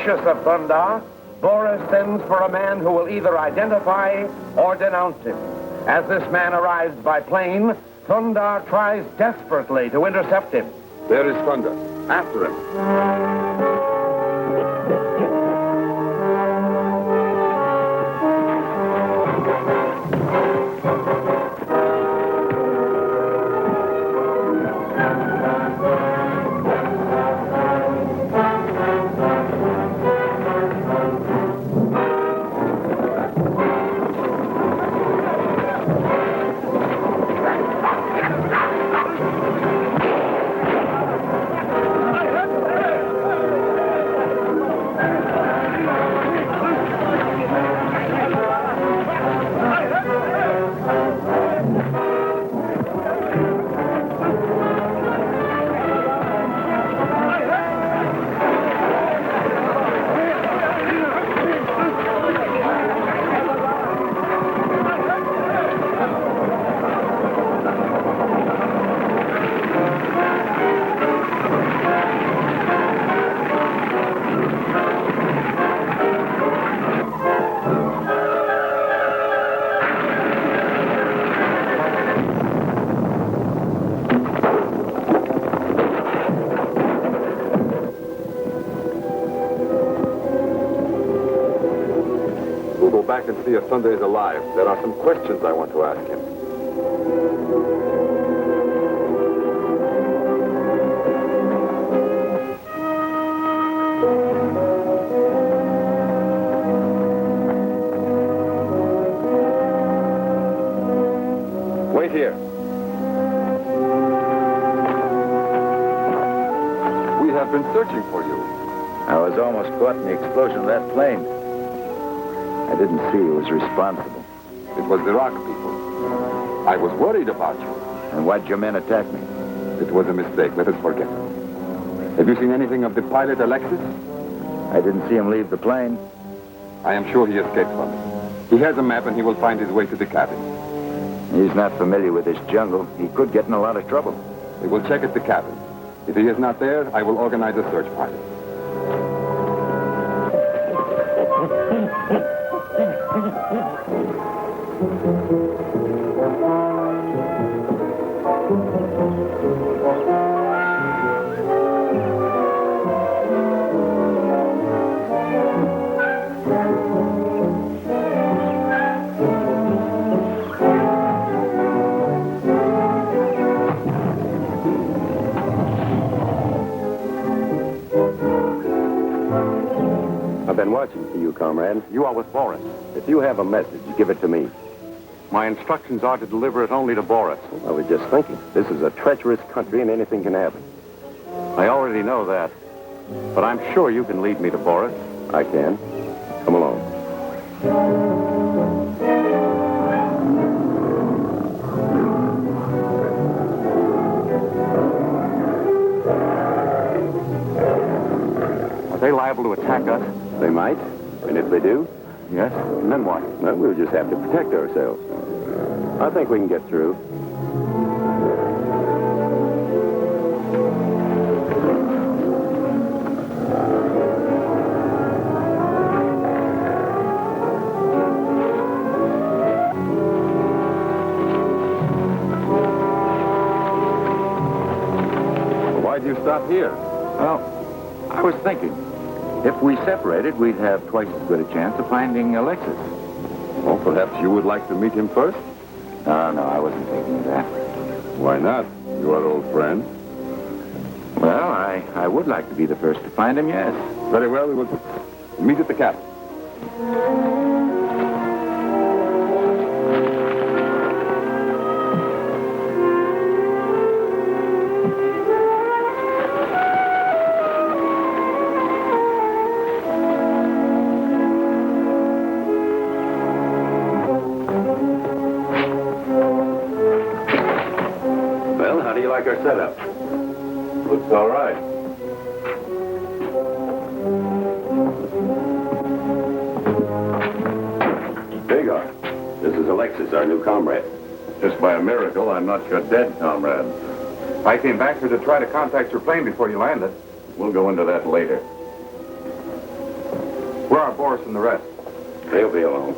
Suspicious of Thunder, Boris sends for a man who will either identify or denounce him. As this man arrives by plane, Thunder tries desperately to intercept him. There is Thunder. After him. Back and see if Thunder is alive. There are some questions I want to ask him. Wait here. We have been searching for you. I was almost caught in the explosion of that plane. I didn't see who was responsible. It was the rock people. I was worried about you. And why'd your men attack me? It was a mistake. Let us forget it. Have you seen anything of the pilot, Alexis? I didn't see him leave the plane. I am sure he escaped from it. He has a map and he will find his way to the cabin. He's not familiar with this jungle. He could get in a lot of trouble. We will check at the cabin. If he is not there, I will organize a search party. I've been watching for you, comrade. You are with Boris. If you have a message, give it to me. My instructions are to deliver it only to Boris. I was just thinking, this is a treacherous country and anything can happen. I already know that. But I'm sure you can lead me to Boris. I can. Come along. Are they liable to attack us? They might. And if they do? Yes. And then what? Well, we'll just have to protect ourselves. I think we can get through. Why'd you stop here? Well, I was thinking, if we separated, we'd have twice as good a chance of finding Alexis. Well, perhaps you would like to meet him first? No, I wasn't thinking of that. Why not? You are old friends. Well, I would like to be the first to find him, yes. Very well, we will meet at the cabin. Like our setup. Looks all right. Hagar, this is Alexis, our new comrade. Just by a miracle, I'm not your dead comrade. I came back here to try to contact your plane before you landed. We'll go into that later. Where are Boris and the rest? They'll be alone.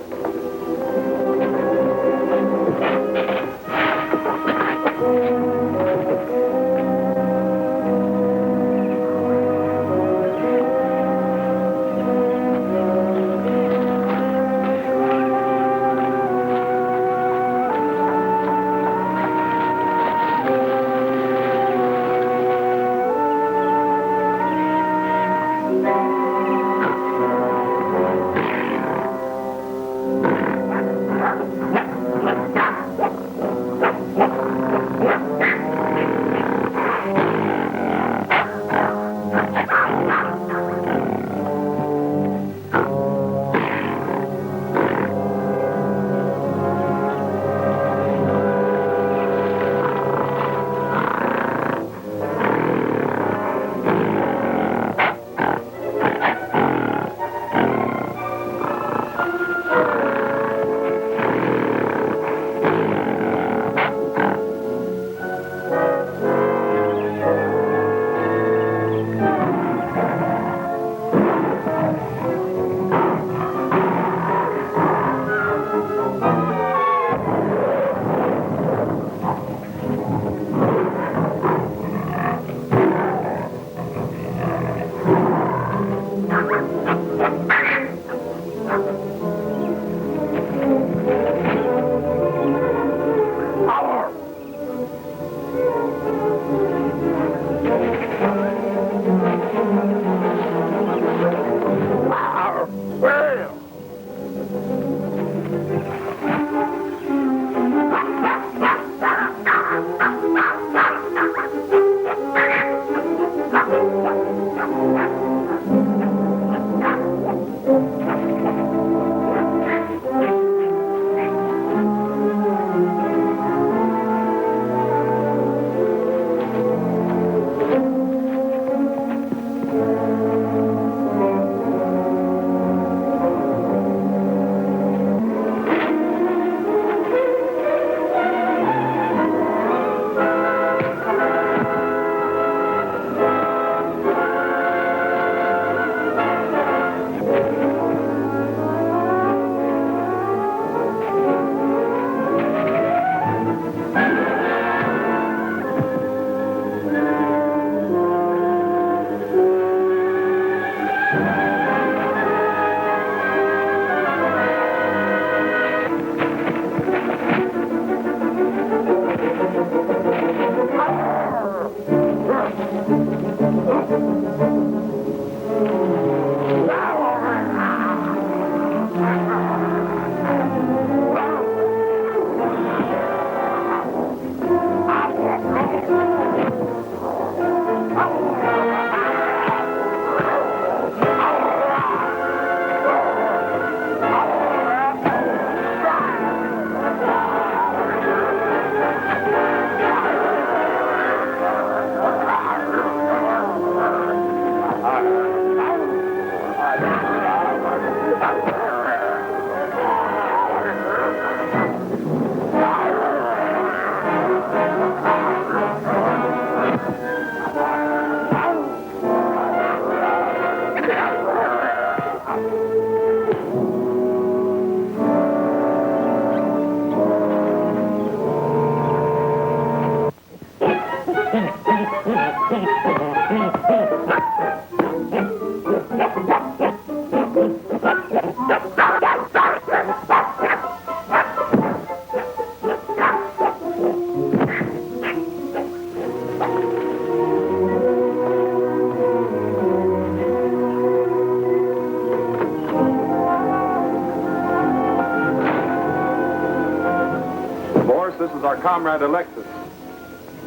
This is our comrade Alexis.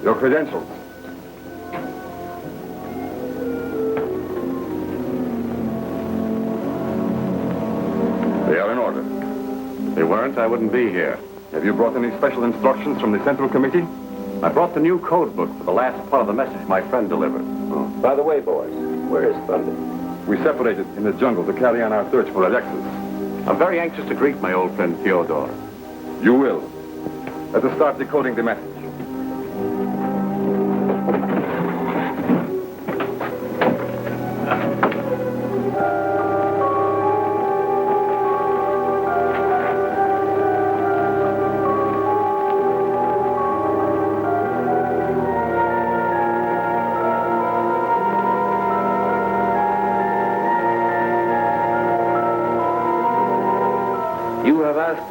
Your credentials. They are in order. If they weren't, I wouldn't be here. Have you brought any special instructions from the Central Committee? I brought the new code book for the last part of the message my friend delivered. Oh. By the way, boys, where is Thunder? We separated in the jungle to carry on our search for Alexis. I'm very anxious to greet my old friend Theodore. You will. Let us start decoding the message.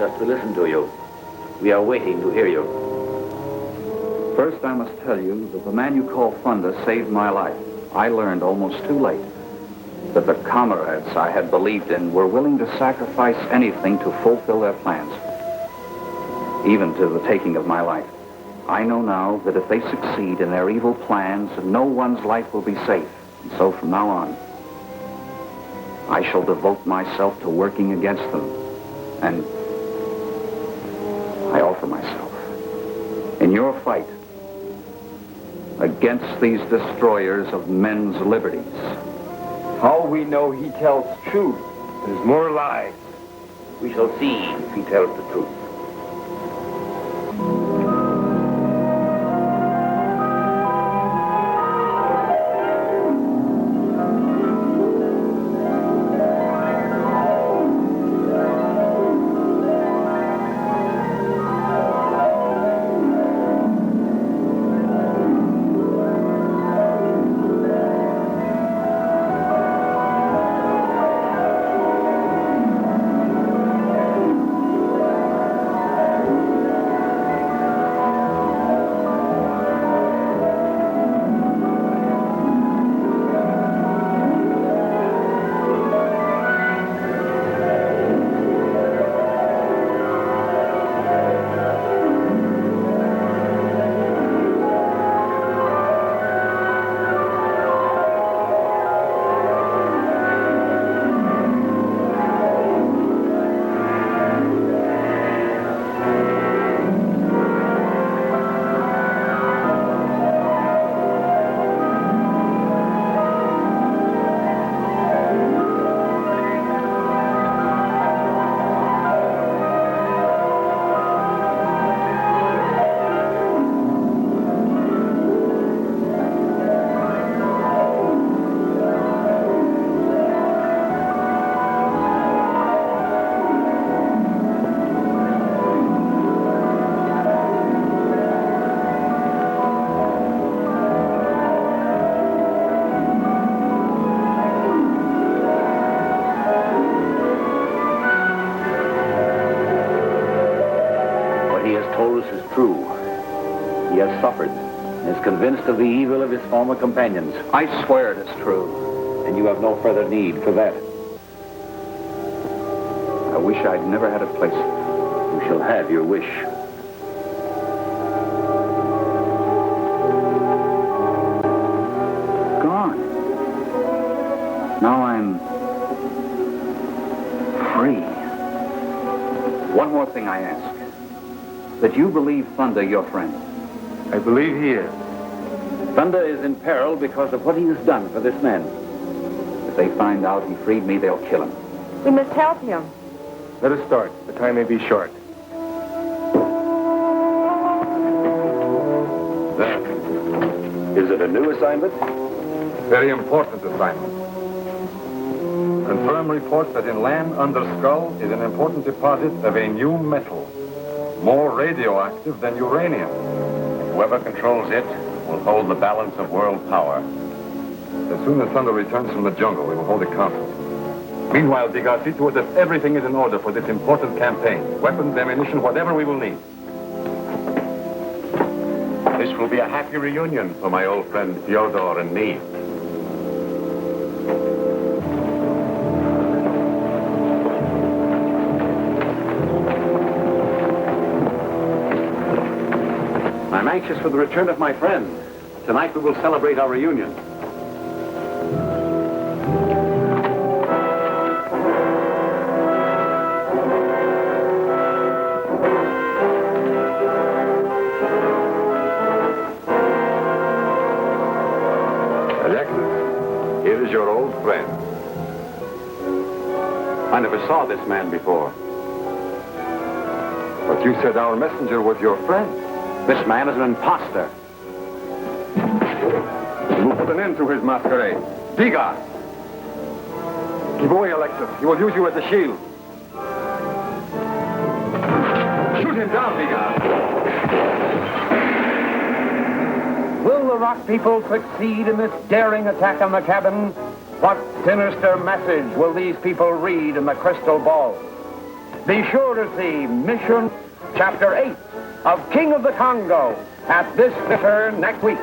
asked us to listen to you. We are waiting to hear you. First, I must tell you that the man you call Thunder saved my life. I learned almost too late that the comrades I had believed in were willing to sacrifice anything to fulfill their plans, even to the taking of my life. I know now that if they succeed in their evil plans, no one's life will be safe. And so from now on, I shall devote myself to working against them. And I offer myself in your fight against these destroyers of men's liberties. How we know he tells truth? There's more lies. We shall see if he tells the truth. Is true. He has suffered and is convinced of the evil of his former companions. I swear it is true. And you have no further need for that. I wish I'd never had a place. You shall have your wish. Gone. Now I'm free. One more thing I ask. That you believe Thunder your friend. I believe he is. Thunder is in peril because of what he has done for this man. If they find out he freed me, they'll kill him. We must help him. Let us start. The time may be short. There. Is it a new assignment? Very important assignment. Confirm reports that inland under Skull is an important deposit of a new metal, more radioactive than uranium. Whoever controls it will hold the balance of world power. As soon as Thunder returns from the jungle, we will hold a council. Meanwhile, Diga, see to it that everything is in order for this important campaign. Weapons, ammunition, whatever we will need. This will be a happy reunion for my old friend Fyodor and me. I'm anxious for the return of my friend. Tonight we will celebrate our reunion. Alexis, here is your old friend. I never saw this man before. But you said our messenger was your friend. This man is an imposter. We will put an end to his masquerade. Diga! Give away, Alexis. He will use you as a shield. Shoot him down, Diga! Will the Rock people succeed in this daring attack on the cabin? What sinister message will these people read in the crystal ball? Be sure to see Mission Chapter 8 of King of the Congo at this theater next week.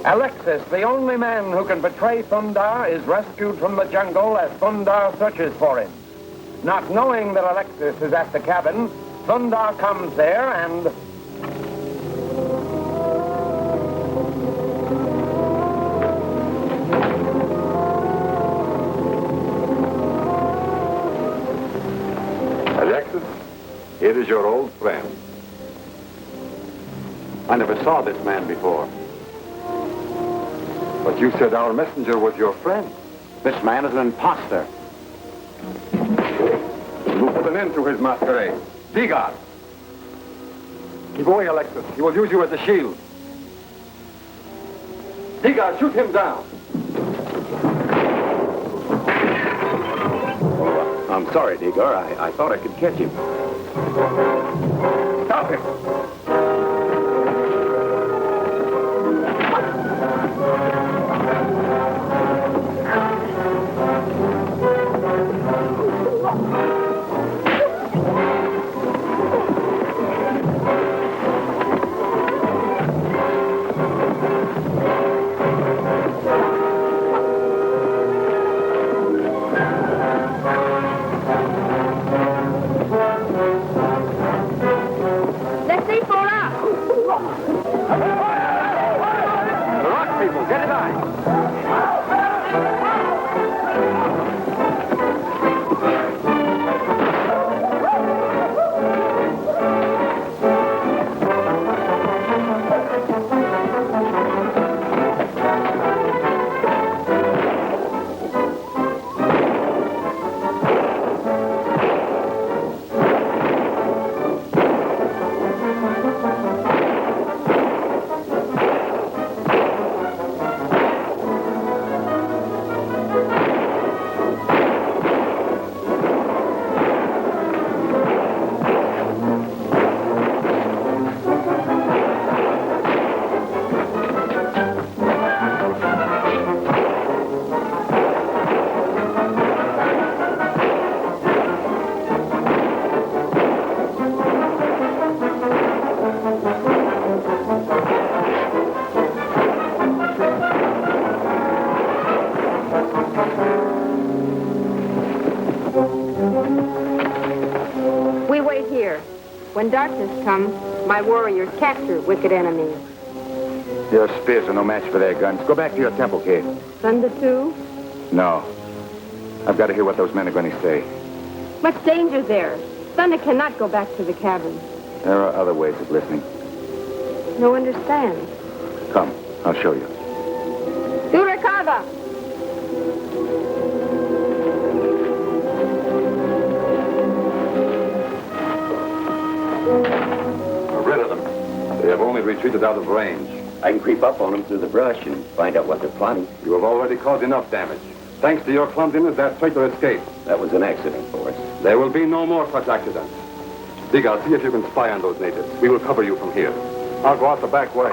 Alexis, the only man who can betray Thundar, is rescued from the jungle as Thundar searches for him. Not knowing that Alexis is at the cabin, Thundar comes there and... Alexis, here is your old friend. I never saw this man before. But you said our messenger was your friend. This man is an imposter. You put an end to his masquerade. Digard! Keep away, Alexis. He will use you as a shield. Digard, shoot him down. Oh, I'm sorry, Digger. I thought I could catch him. Stop him! When darkness comes, my warriors capture wicked enemies. Your spears are no match for their guns. Go back to your temple, Kate. Thunder too? No. I've got to hear what those men are going to say. Much danger there. Thunder cannot go back to the cabin. There are other ways of listening. No understand. Come, I'll show you. Durakava! We're rid of them. They have only retreated out of range. I can creep up on them through the brush and find out what they're plotting. You have already caused enough damage. Thanks to your clumsiness, that traitor escaped. That was an accident for us. There will be no more such accidents. Digard, see if you can spy on those natives. We will cover you from here. I'll go out the back way.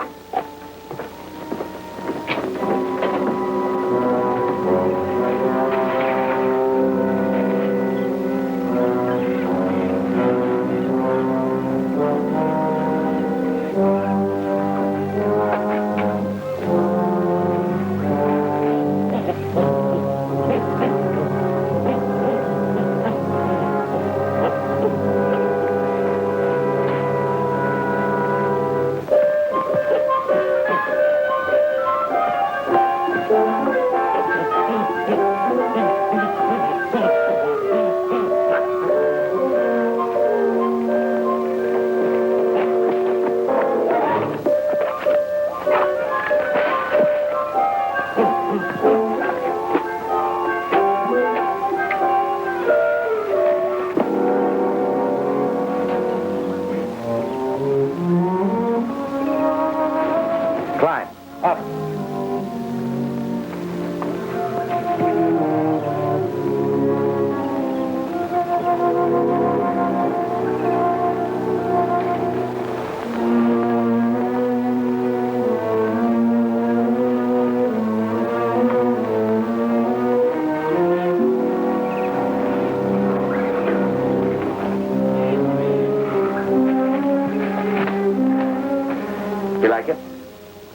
You like it?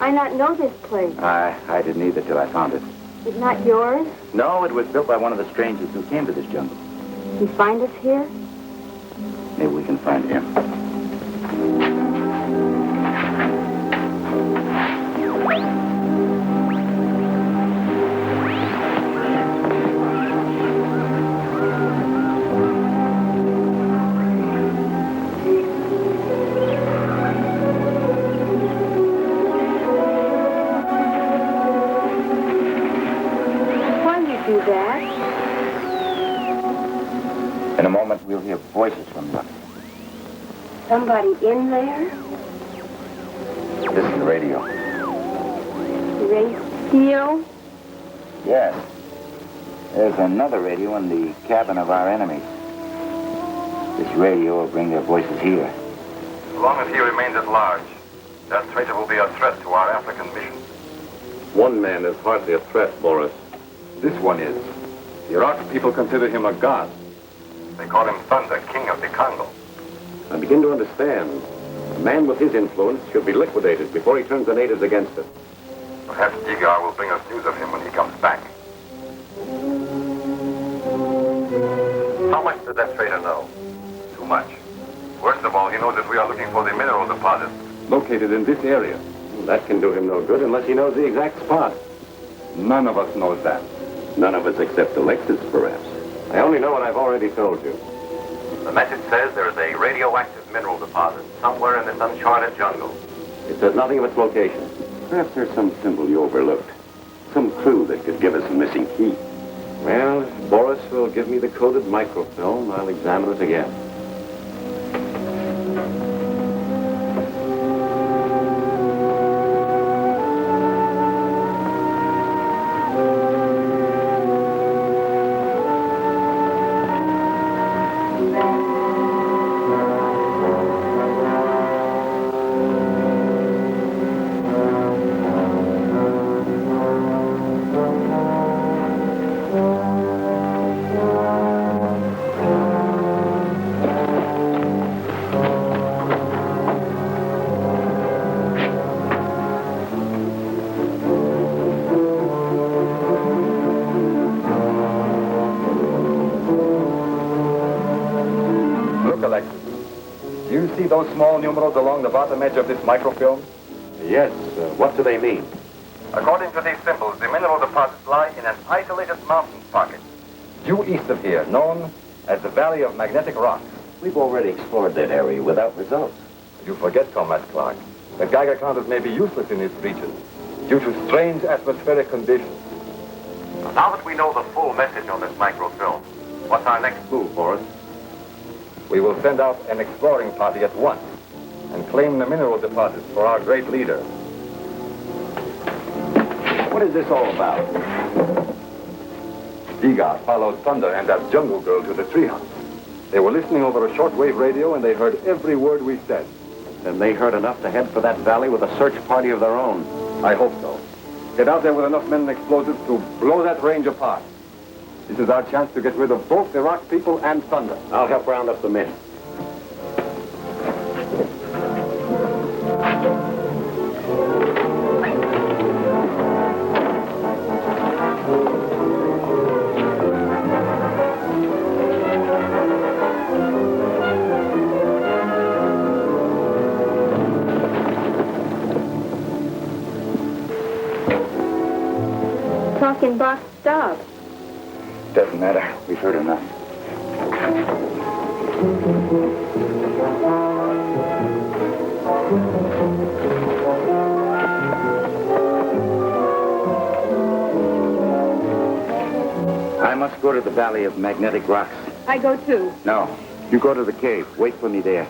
I not know this place. I didn't either till I found it. It's not yours? No, it was built by one of the strangers who came to this jungle. You find us here? Maybe we can find him. Do that. In a moment, we'll hear voices from them. Somebody in there? This is the radio. Radio? Yes. There's another radio in the cabin of our enemies. This radio will bring their voices here. As long as he remains at large, that traitor will be a threat to our African mission. One man is hardly a threat, Boris. This one is. The Iraq people consider him a god. They call him Thunder, king of the Congo. I begin to understand. A man with his influence should be liquidated before he turns the natives against us. Perhaps Digar will bring us news of him when he comes back. How much does that traitor know? Too much. Worst of all, he knows that we are looking for the mineral deposits located in this area. That can do him no good unless he knows the exact spot. None of us knows that. None of us except Alexis, perhaps. I only know what I've already told you. The message says there is a radioactive mineral deposit somewhere in this uncharted jungle. It says nothing of its location. Perhaps there's some symbol you overlooked. Some clue that could give us a missing key. Well, if Boris will give me the coded microfilm, I'll examine it again. Those small numerals along the bottom edge of this microfilm? Yes. What do they mean? According to these symbols, the mineral deposits lie in an isolated mountain pocket due east of here, known as the Valley of Magnetic Rocks. We've already explored that area without results. You forget, Comrade Clark, that Geiger counters may be useless in this region due to strange atmospheric conditions. Now that we know the full message on this microfilm, what's our next move, Boris? We will send out an exploring party at once and claim the mineral deposits for our great leader. What is this all about? Digar followed Thunder and that jungle girl to the treehouse. They were listening over a shortwave radio and they heard every word we said. Then they heard enough to head for that valley with a search party of their own. I hope so. Get out there with enough men and explosives to blow that range apart. This is our chance to get rid of both the Iraq people and Thunder. I'll help round up the men. Talking box stop. Doesn't matter. We've heard enough. I must go to the Valley of Magnetic Rocks. I go too. No. You go to the cave. Wait for me there.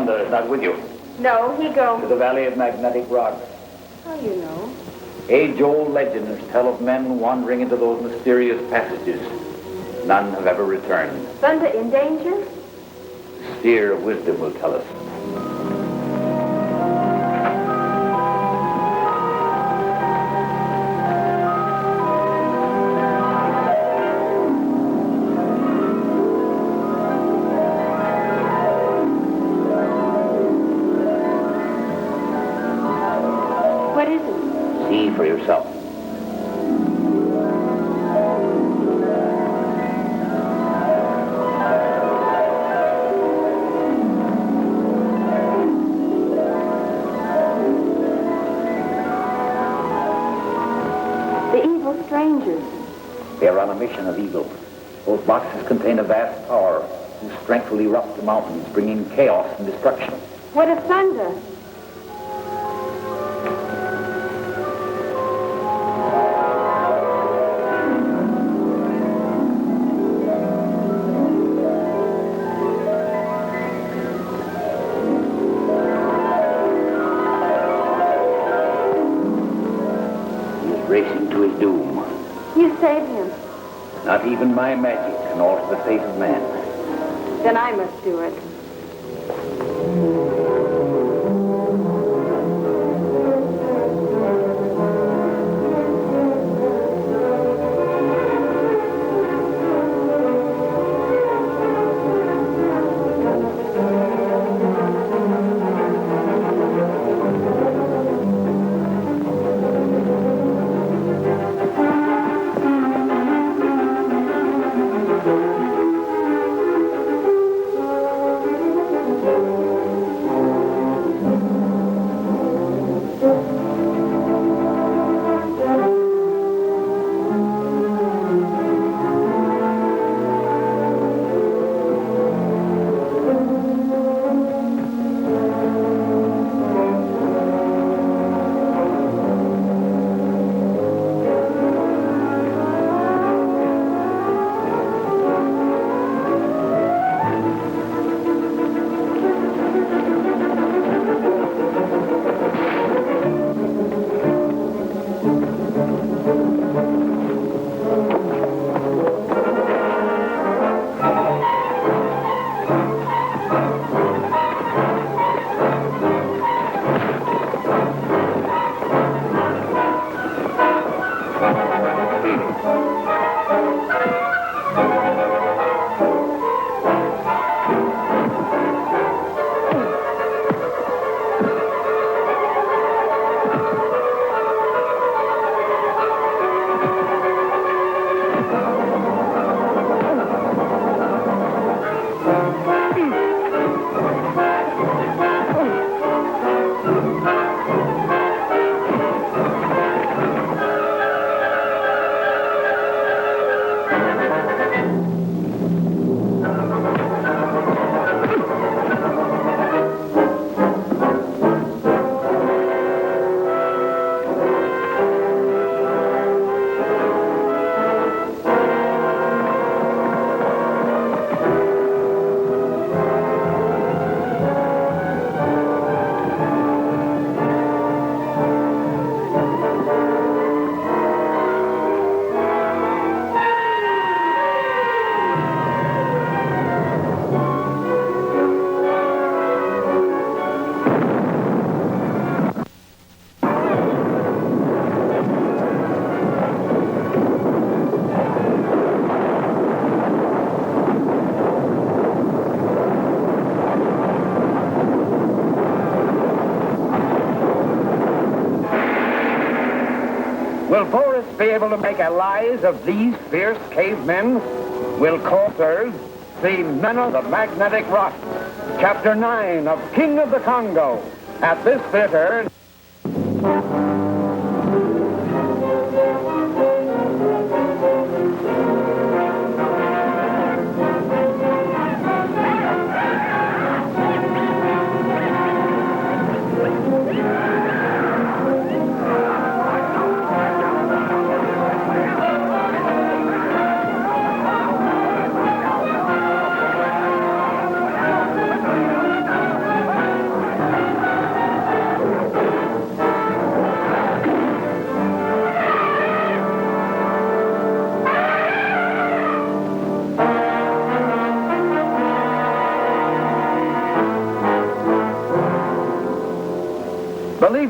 Thunder is not with you. No, he To goes. the Valley of Magnetic Rocks. How you know? Age-old legends tell of men wandering into those mysterious passages. None have ever returned. Thunder in danger? The Sphere of Wisdom will tell us. What is it? See for yourself. The evil strangers. They are on a mission of evil. Those boxes contain a vast power whose strength will erupt the mountains, bringing chaos and destruction. What of thunder? He is racing to his doom. You save him. Not even my magic can alter the fate of man. Then I must do it. Will Boris be able to make allies of these fierce cavemen? Will Corsairs see Men of the Magnetic Rock? Chapter 9 of King of the Congo at this theater.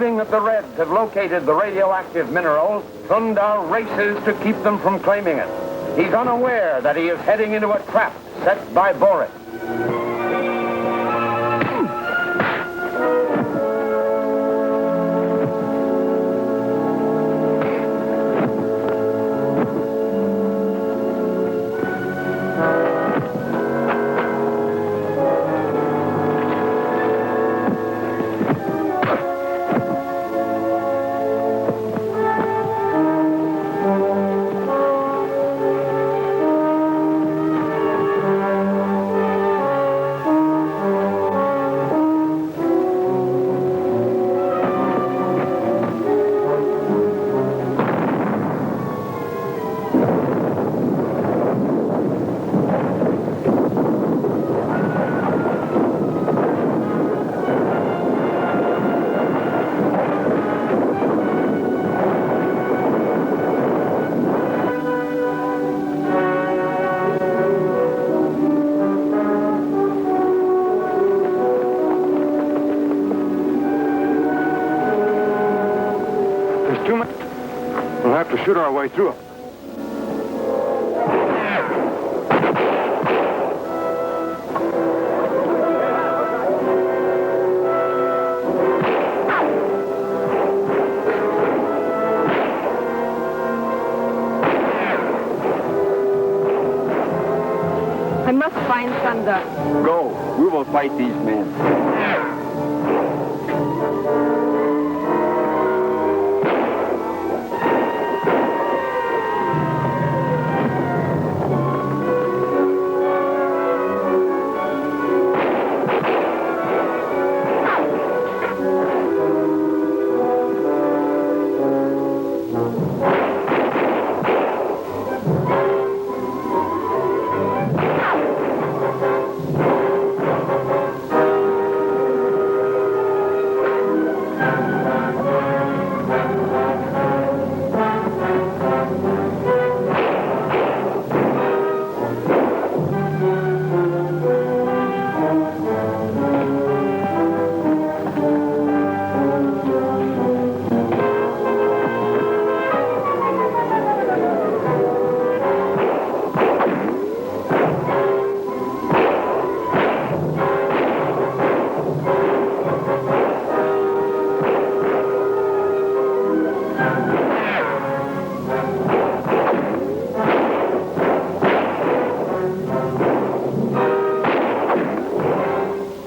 Believing that the Reds have located the radioactive minerals, Thunder races to keep them from claiming it. He's unaware that he is heading into a trap set by Boris. We'll have to shoot our way through. I must find Thunder. Go. We will fight these men.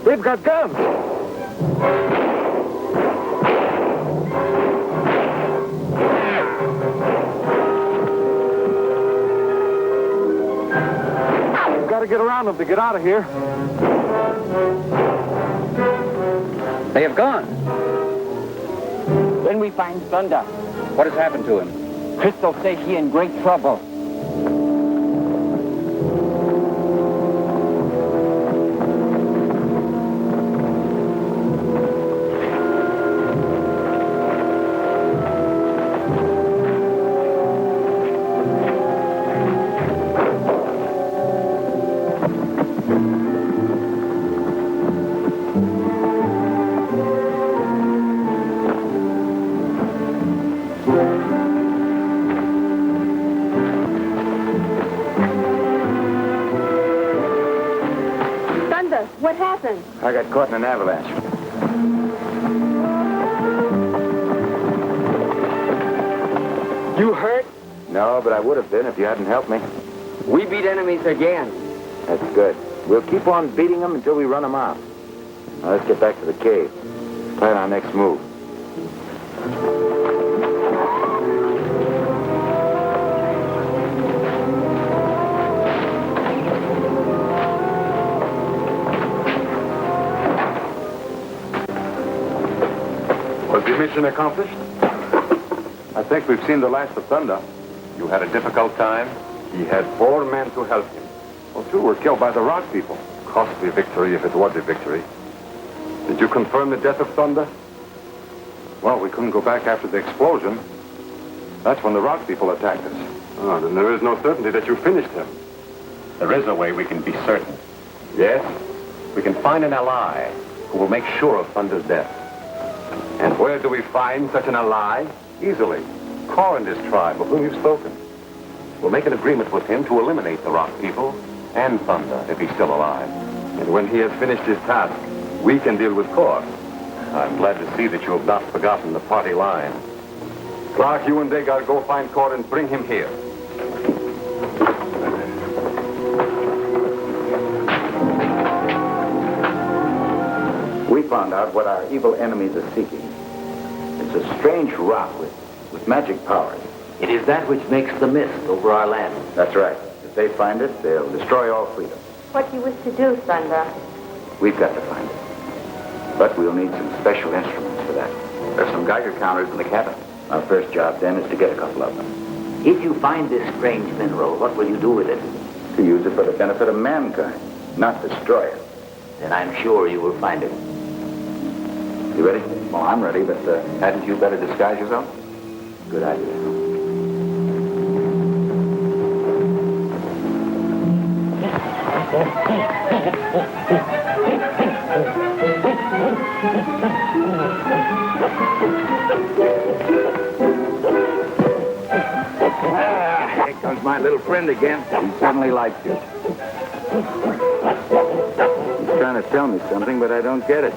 They've got guns. We've got to get around them to get out of here. They have gone. When we find Thunder, What has happened to him? Crystal say he in great trouble. What happened? I got caught in an avalanche. You hurt? No, but I would have been if you hadn't helped me. We beat enemies again. That's good. We'll keep on beating them until we run them out. Now let's get back to the cave. Plan our next move. Was the mission accomplished? I think we've seen the last of Thunder. You had a difficult time? He had 4 men to help him. Well, 2 were killed by the rock people. Costly victory if it was a victory. Did you confirm the death of Thunder? Well, we couldn't go back after the explosion. That's when the rock people attacked us. Oh, then there is no certainty that you finished him. There is a way we can be certain. Yes? We can find an ally who will make sure of Thunder's death. And where do we find such an ally? Easily. Call in this tribe of whom you've spoken. We'll make an agreement with him to eliminate the Rock people and Thunder if he's still alive. And when he has finished his task, we can deal with Kor. I'm glad to see that you have not forgotten the party line. Clark, you and Dagar go find Kor and bring him here. We found out what our evil enemies are seeking. It's a strange rock with magic powers. It is that which makes the mist over our land. That's right. If they find it, they'll destroy all freedom. What do you wish to do, Thunder? We've got to find it. But we'll need some special instruments for that. There's some Geiger counters in the cabin. Our first job then is to get a couple of them. If you find this strange mineral, what will you do with it? To use it for the benefit of mankind, not destroy it. Then I'm sure you will find it. You ready? Well, I'm ready, but hadn't you better disguise yourself? Good idea. Here comes my little friend again. He suddenly likes you. He's trying to tell me something, but I don't get it.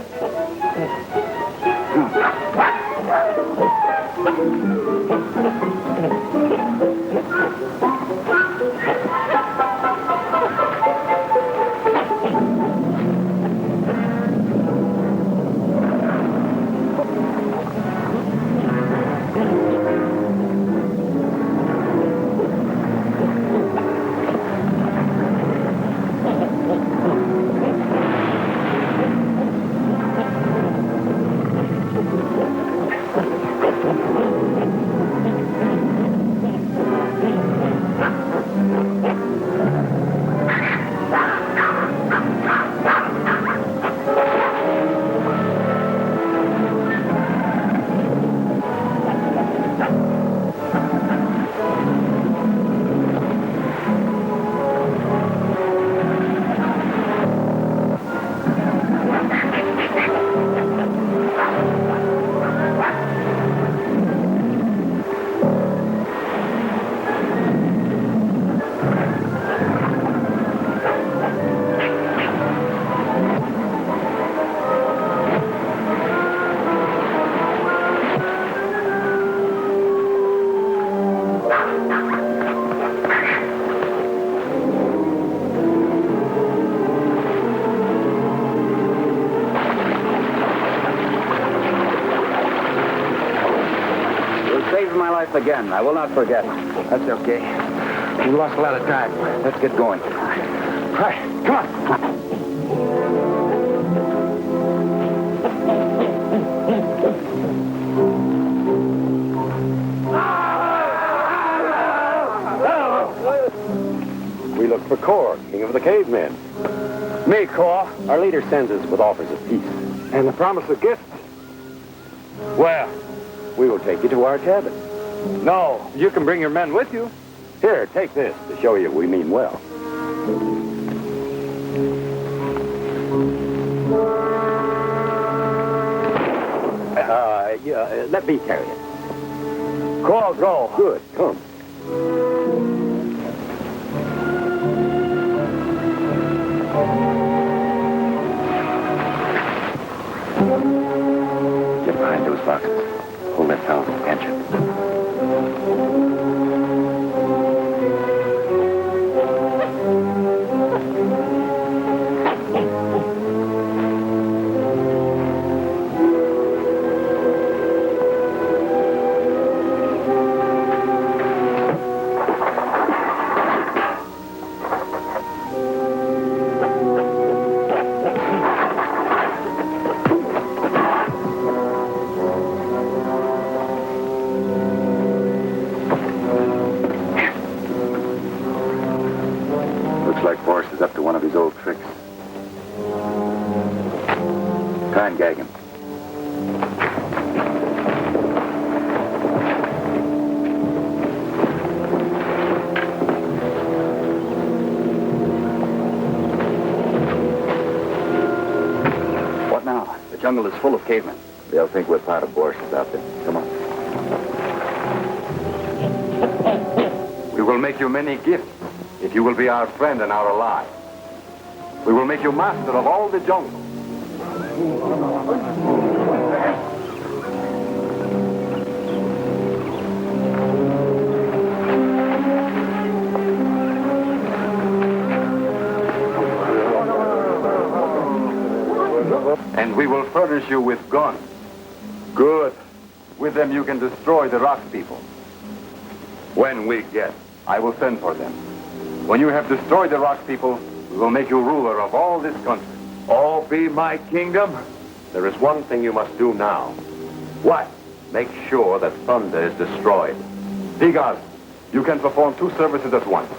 Again, I will not forget. That's okay. We lost a lot of time. Let's get going. All right, come on. We look for Kor, king of the cavemen. Me, Kor. Our leader sends us with offers of peace. And the promise of gifts. Where? We will take you to our cabin. No, you can bring your men with you. Here, take this to show you we mean well. Let me carry it. Kor, go. Good, come. Get behind those boxes. Hold that down, can't you? Try and gag him. What now? The jungle is full of cavemen. They'll think we're part of Boris's outfit. Come on. We will make you many gifts if you will be our friend and our ally. We will make you master of all the jungle. And we will furnish you with guns. Good. With them you can destroy the rock people. When we get, I will send for them. When you have destroyed the rock people, we will make you ruler of all this country. All be my kingdom? There is one thing you must do now. What? Make sure that Thunder is destroyed. Digaz, you can perform 2 services at once.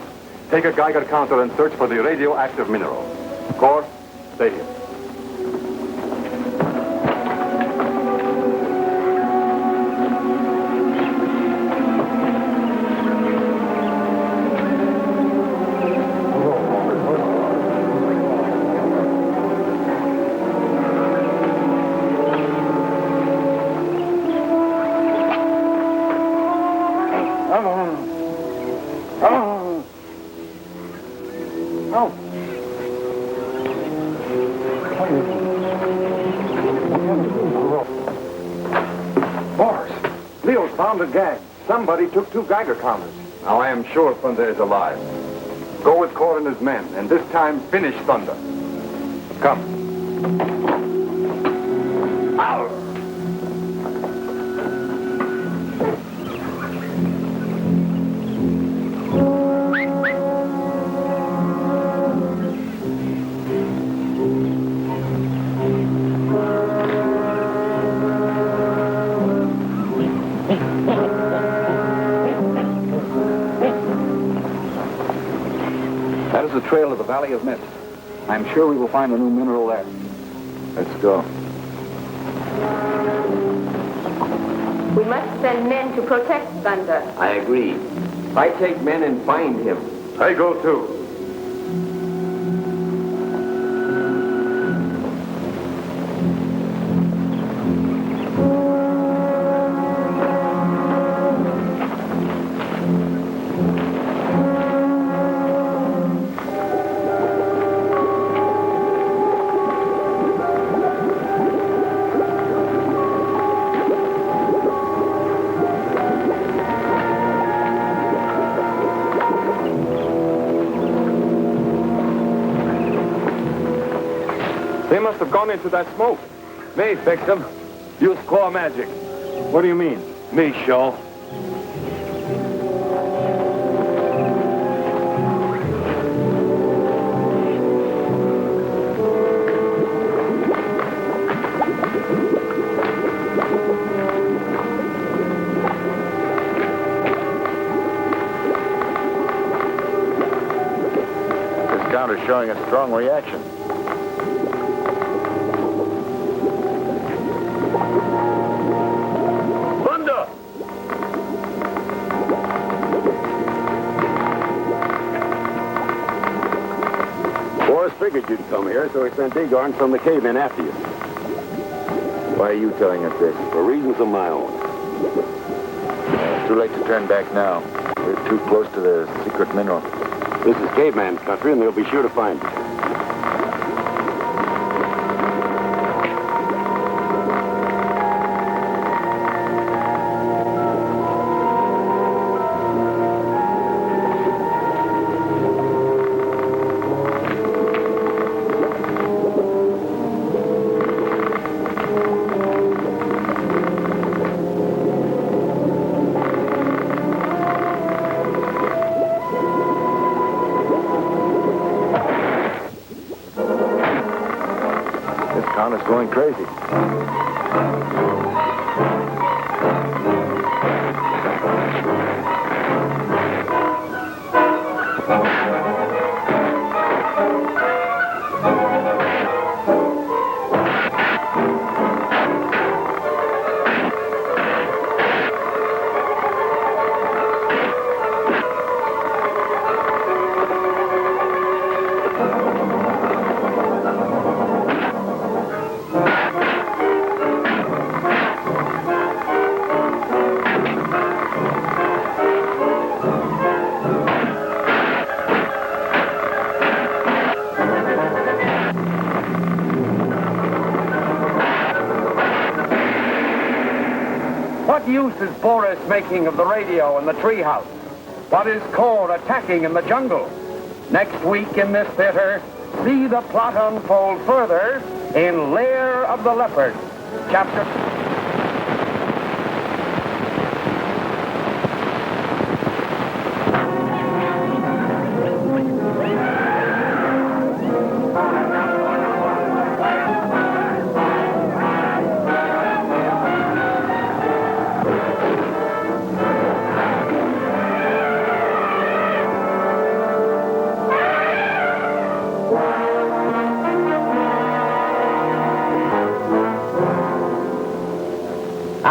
Take a Geiger counter and search for the radioactive mineral. Core, stay here. Found a gag. Somebody took 2 Geiger counters. Now I am sure Thunder is alive. Go with Core and his men, and this time finish Thunder. Come. Ow! That is the trail of the Valley of Mist. I'm sure we will find a new mineral there. Let's go. We must send men to protect Thunder. I agree. I take men and find him. I go too. They must have gone into that smoke. Me fix them. Use claw magic. What do you mean? Me show. This counter's showing a strong reaction. Figured you'd come here, so he sent Egon from the cavemen after you. Why are you telling us this? For reasons of my own. It's too late to turn back now. We're too close to the secret mineral. This is caveman country, and they'll be sure to find you. Is going crazy. What use is Boris making of the radio in the treehouse? What is Core attacking in the jungle? Next week in this theater, see the plot unfold further in Lair of the Leopard, chapter...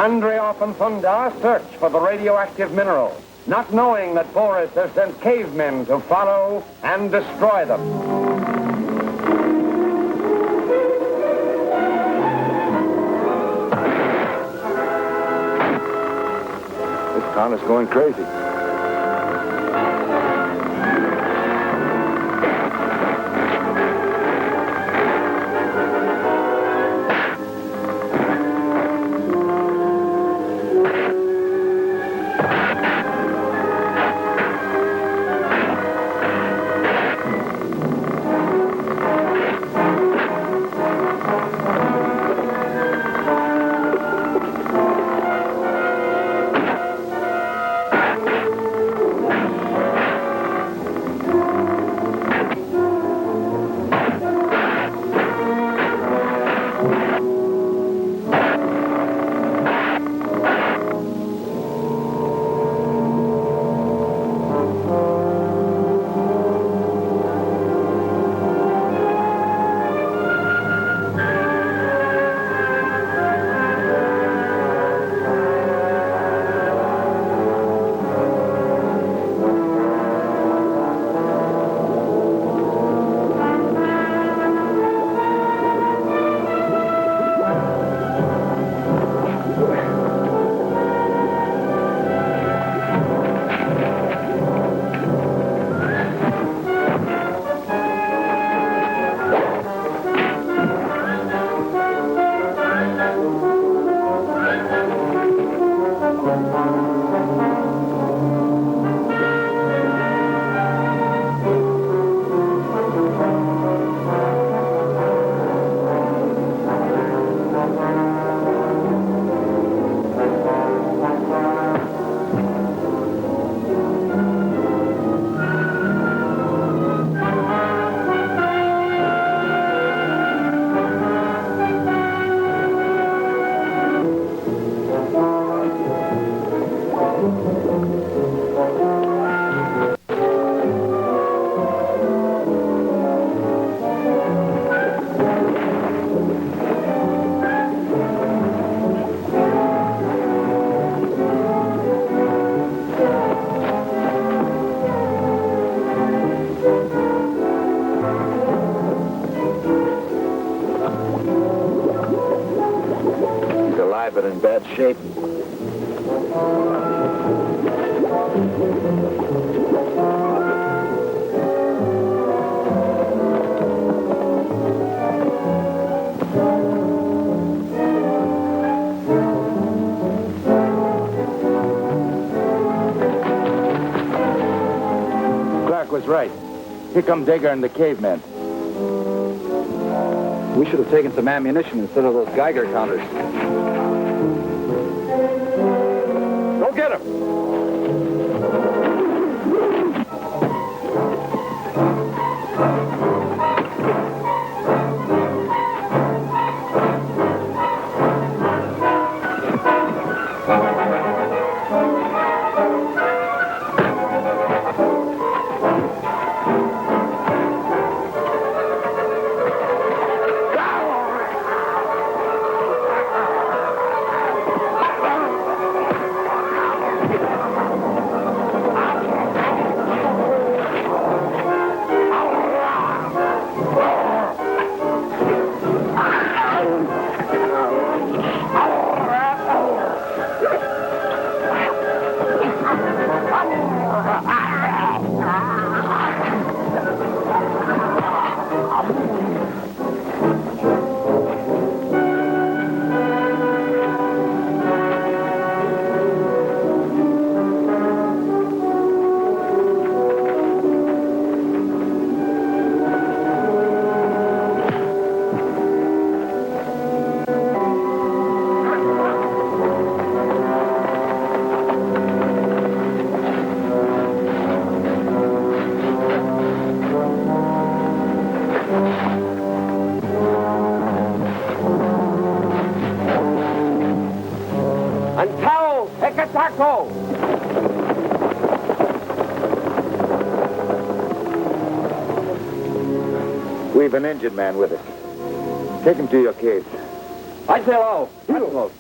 Andreoff and Thundar search for the radioactive mineral, not knowing that Boris has sent cavemen to follow and destroy them. This town is going crazy. But in bad shape. Clark was right. Here come Digger and the cavemen. We should have taken some ammunition instead of those Geiger counters. Go get him! we've an injured man with us. Take him to your cave. I say hello. Hello.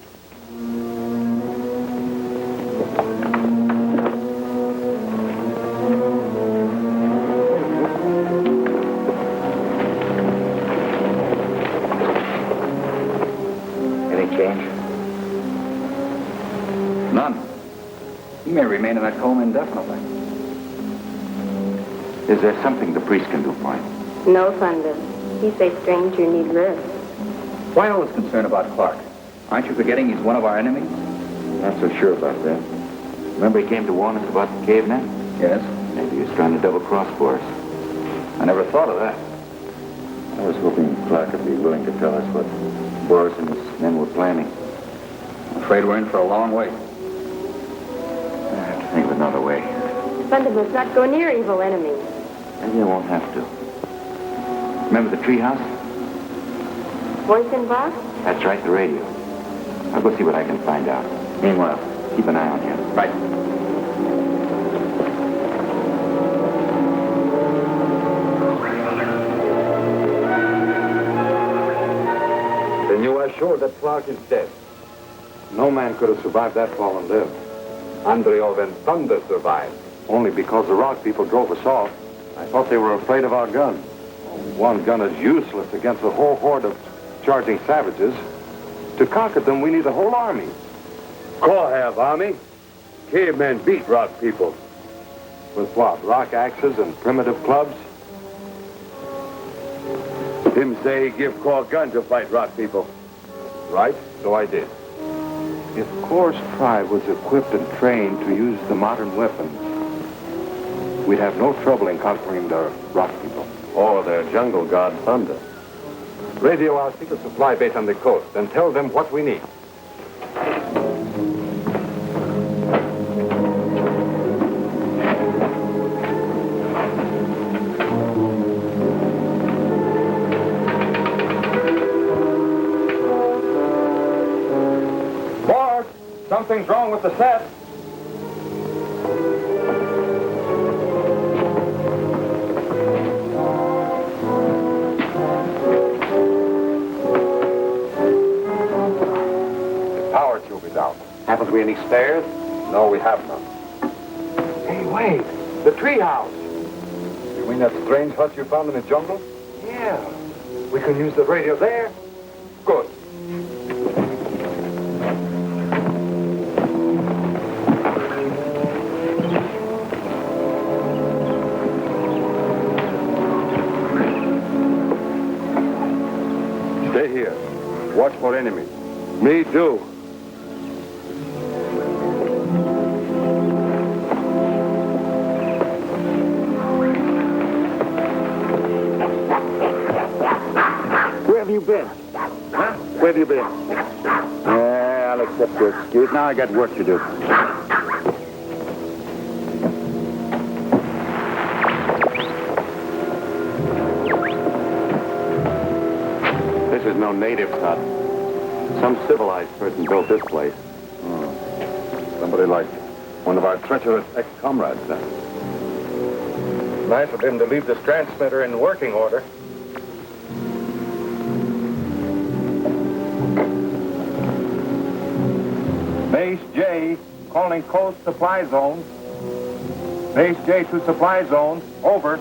Any change? None. He may remain in that coma indefinitely. Is there something the priest can do for him? No, Thunder. He say stranger need rest. Why all this concern about Clark? Aren't you forgetting he's one of our enemies? Not so sure about that. Remember he came to warn us about the cave net? Yes. Maybe he was trying to double-cross for us. I never thought of that. I was hoping Clark would be willing to tell us what Boris and his men were planning. I'm afraid we're in for a long wait. I have to think of another way. Thunder must not go near evil enemies. Maybe I won't have to. Remember the treehouse? Voice in box? That's right, the radio. I'll go see what I can find out. Meanwhile, keep an eye on him. Right. Then you are sure that Clark is dead? No man could have survived that fall and lived. Andreov and Thunder survived. Only because the rock people drove us off. I thought they were afraid of our gun. One gun is useless against a whole horde of charging savages. To conquer them, we need a whole army. Call have army. Cavemen beat rock people. With what? Rock axes and primitive clubs? Him say give Call gun to fight rock people. Right, so I did. If Core's tribe was equipped and trained to use the modern weapons, we'd have no trouble in conquering the rock people. Or their jungle god Thunder. Radio our secret supply base on the coast and tell them what we need. Boss, something's wrong with the set. Haven't we any spares? No, we have none. Hey, wait. The treehouse. You mean that strange hut you found in the jungle? Yeah. We can use the radio there. Good. Stay here. Watch for enemies. Me too. Where have you been? Huh? Where have you been? Yeah, I'll accept your excuse. Now I got work to do. This is no native hut. Some civilized person built this place. Somebody like one of our treacherous ex-comrades, then. Nice of him to leave this transmitter in working order. Base J, calling coast supply zone. Base J to supply zone. Over.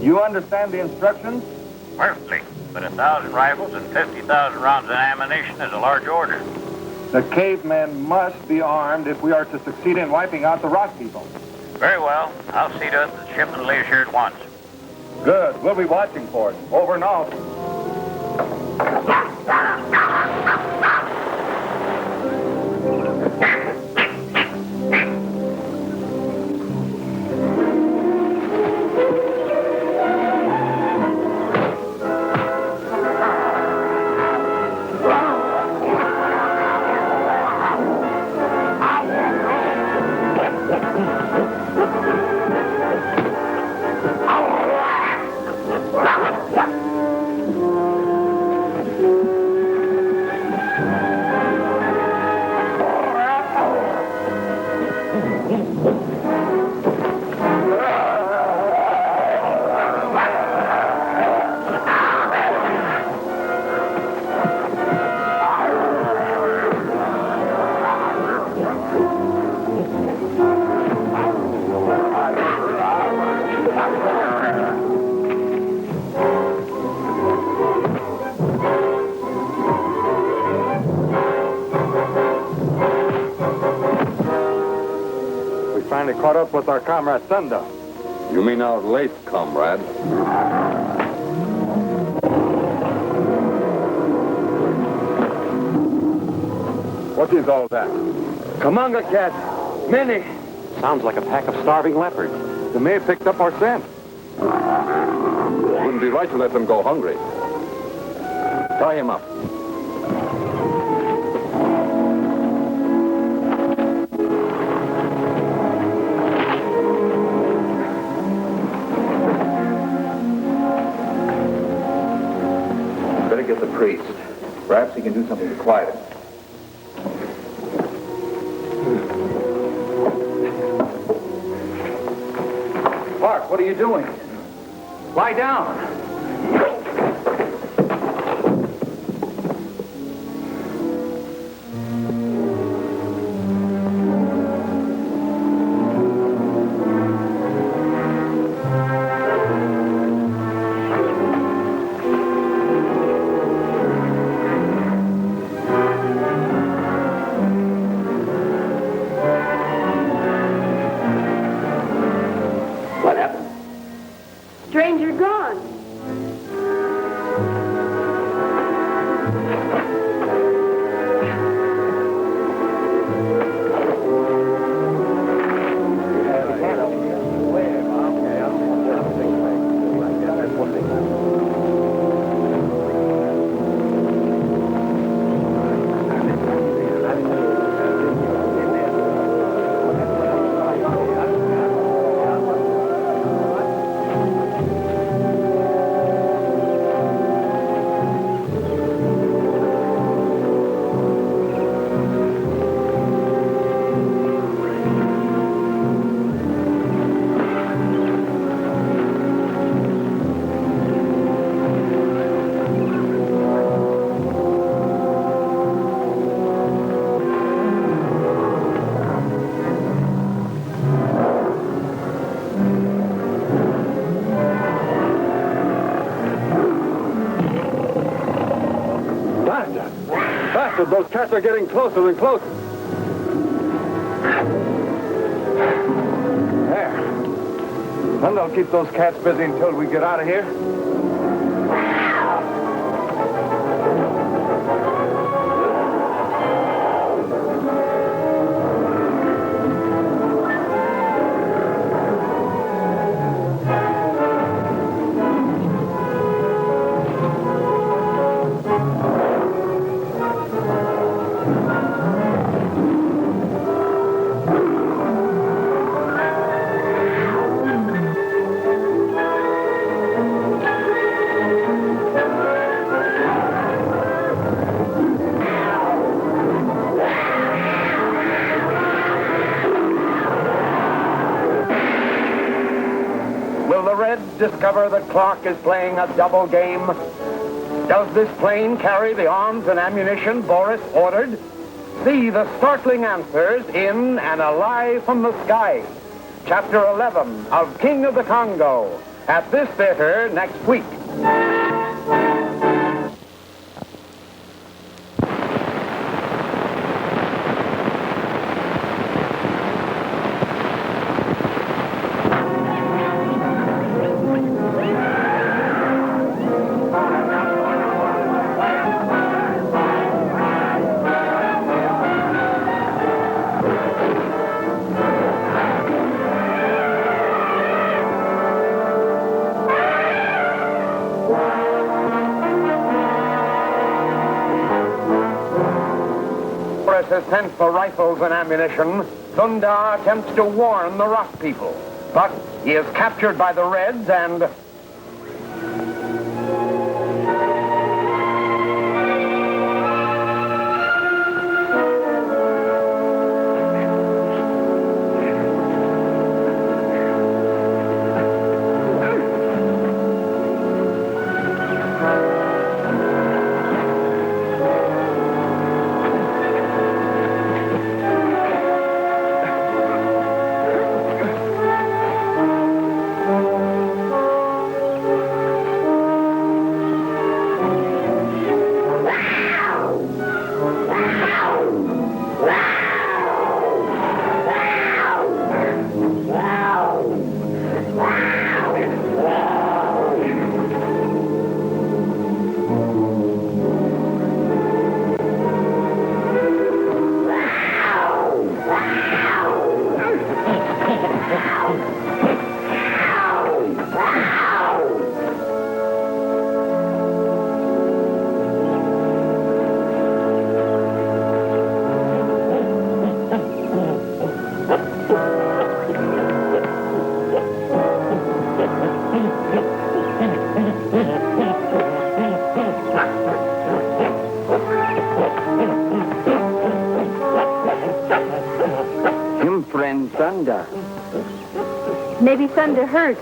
You understand the instructions? Perfectly. But 1,000 rifles and 50,000 rounds of ammunition is a large order. The cavemen must be armed if we are to succeed in wiping out the rock people. Very well. I'll see to it that the shipment leaves here at once. Good. We'll be watching for it. Over and out. Finally caught up with our comrade Thunder. You mean our late comrade? What is all that? Kamanga cats. Many. Sounds like a pack of starving leopards. They may have picked up our scent. Wouldn't be right to let them go hungry. Tie him up. Better get the priest. Perhaps he can do something to quiet him. Clark, what are you doing? Lie down. What happened? Stranger gone. Faster, those cats are getting closer and closer. There. Thunder'll keep those cats busy until we get out of here. Will the Reds discover that Clark is playing a double game? Does this plane carry the arms and ammunition Boris ordered? See the startling answers in And Alive from the Sky, Chapter 11 of King of the Congo, at this theater next week. Has sent for rifles and ammunition, Thunder attempts to warn the Rock people. But he is captured by the Reds and... Him friend Thunder. Maybe Thunder hurt.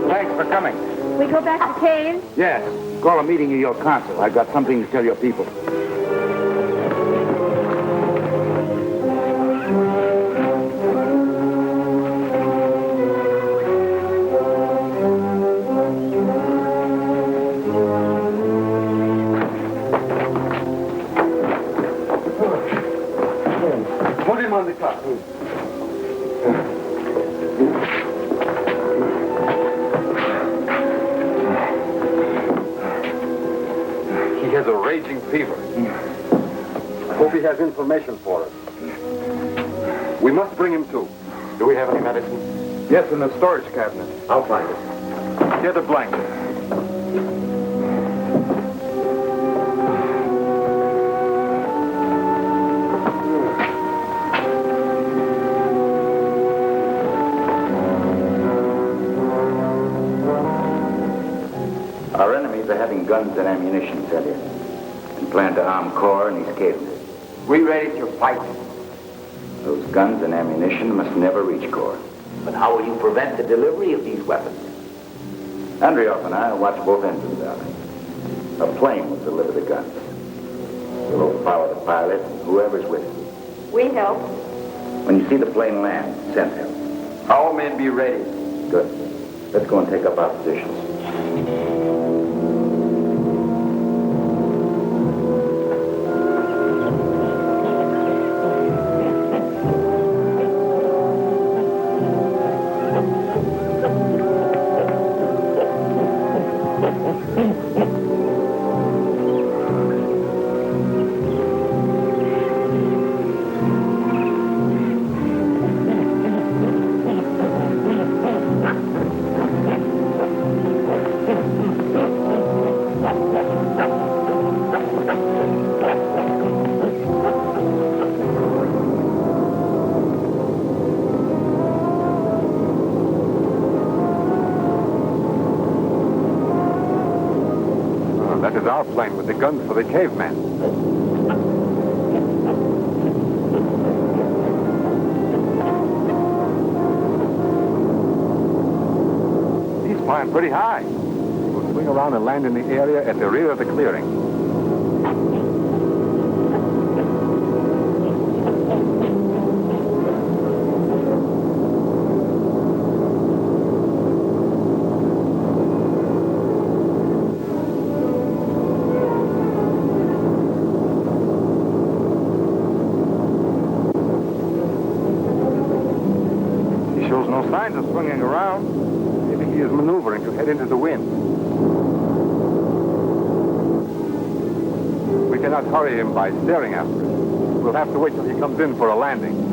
Thanks for coming. We go back to the cave? Yes. Call a meeting of your council. I've got something to tell your people. Put him on the clock. He has a raging fever. I hope he has information for us. We must bring him to. Do we have any medicine? Yes, in the storage cabinet. I'll find it. Get a blanket. Our enemies are having guns and ammunition sent in and plan to arm Core and his cavemen. We ready to fight. Those guns and ammunition must never reach Core. But how will you prevent the delivery of these weapons? Andrioff and I will watch both ends of the valley. A plane will deliver the guns. We'll overpower the pilot and whoever's with him. We help. When you see the plane land, send him. Our men be ready. Good. Let's go and take up our positions. That is our plane with the guns for the cavemen. climb pretty high. We'll swing around and land in the area at the rear of the clearing. Signs of swinging around. Maybe he is maneuvering to head into the wind. We cannot hurry him by staring after him. We'll have to wait till he comes in for a landing.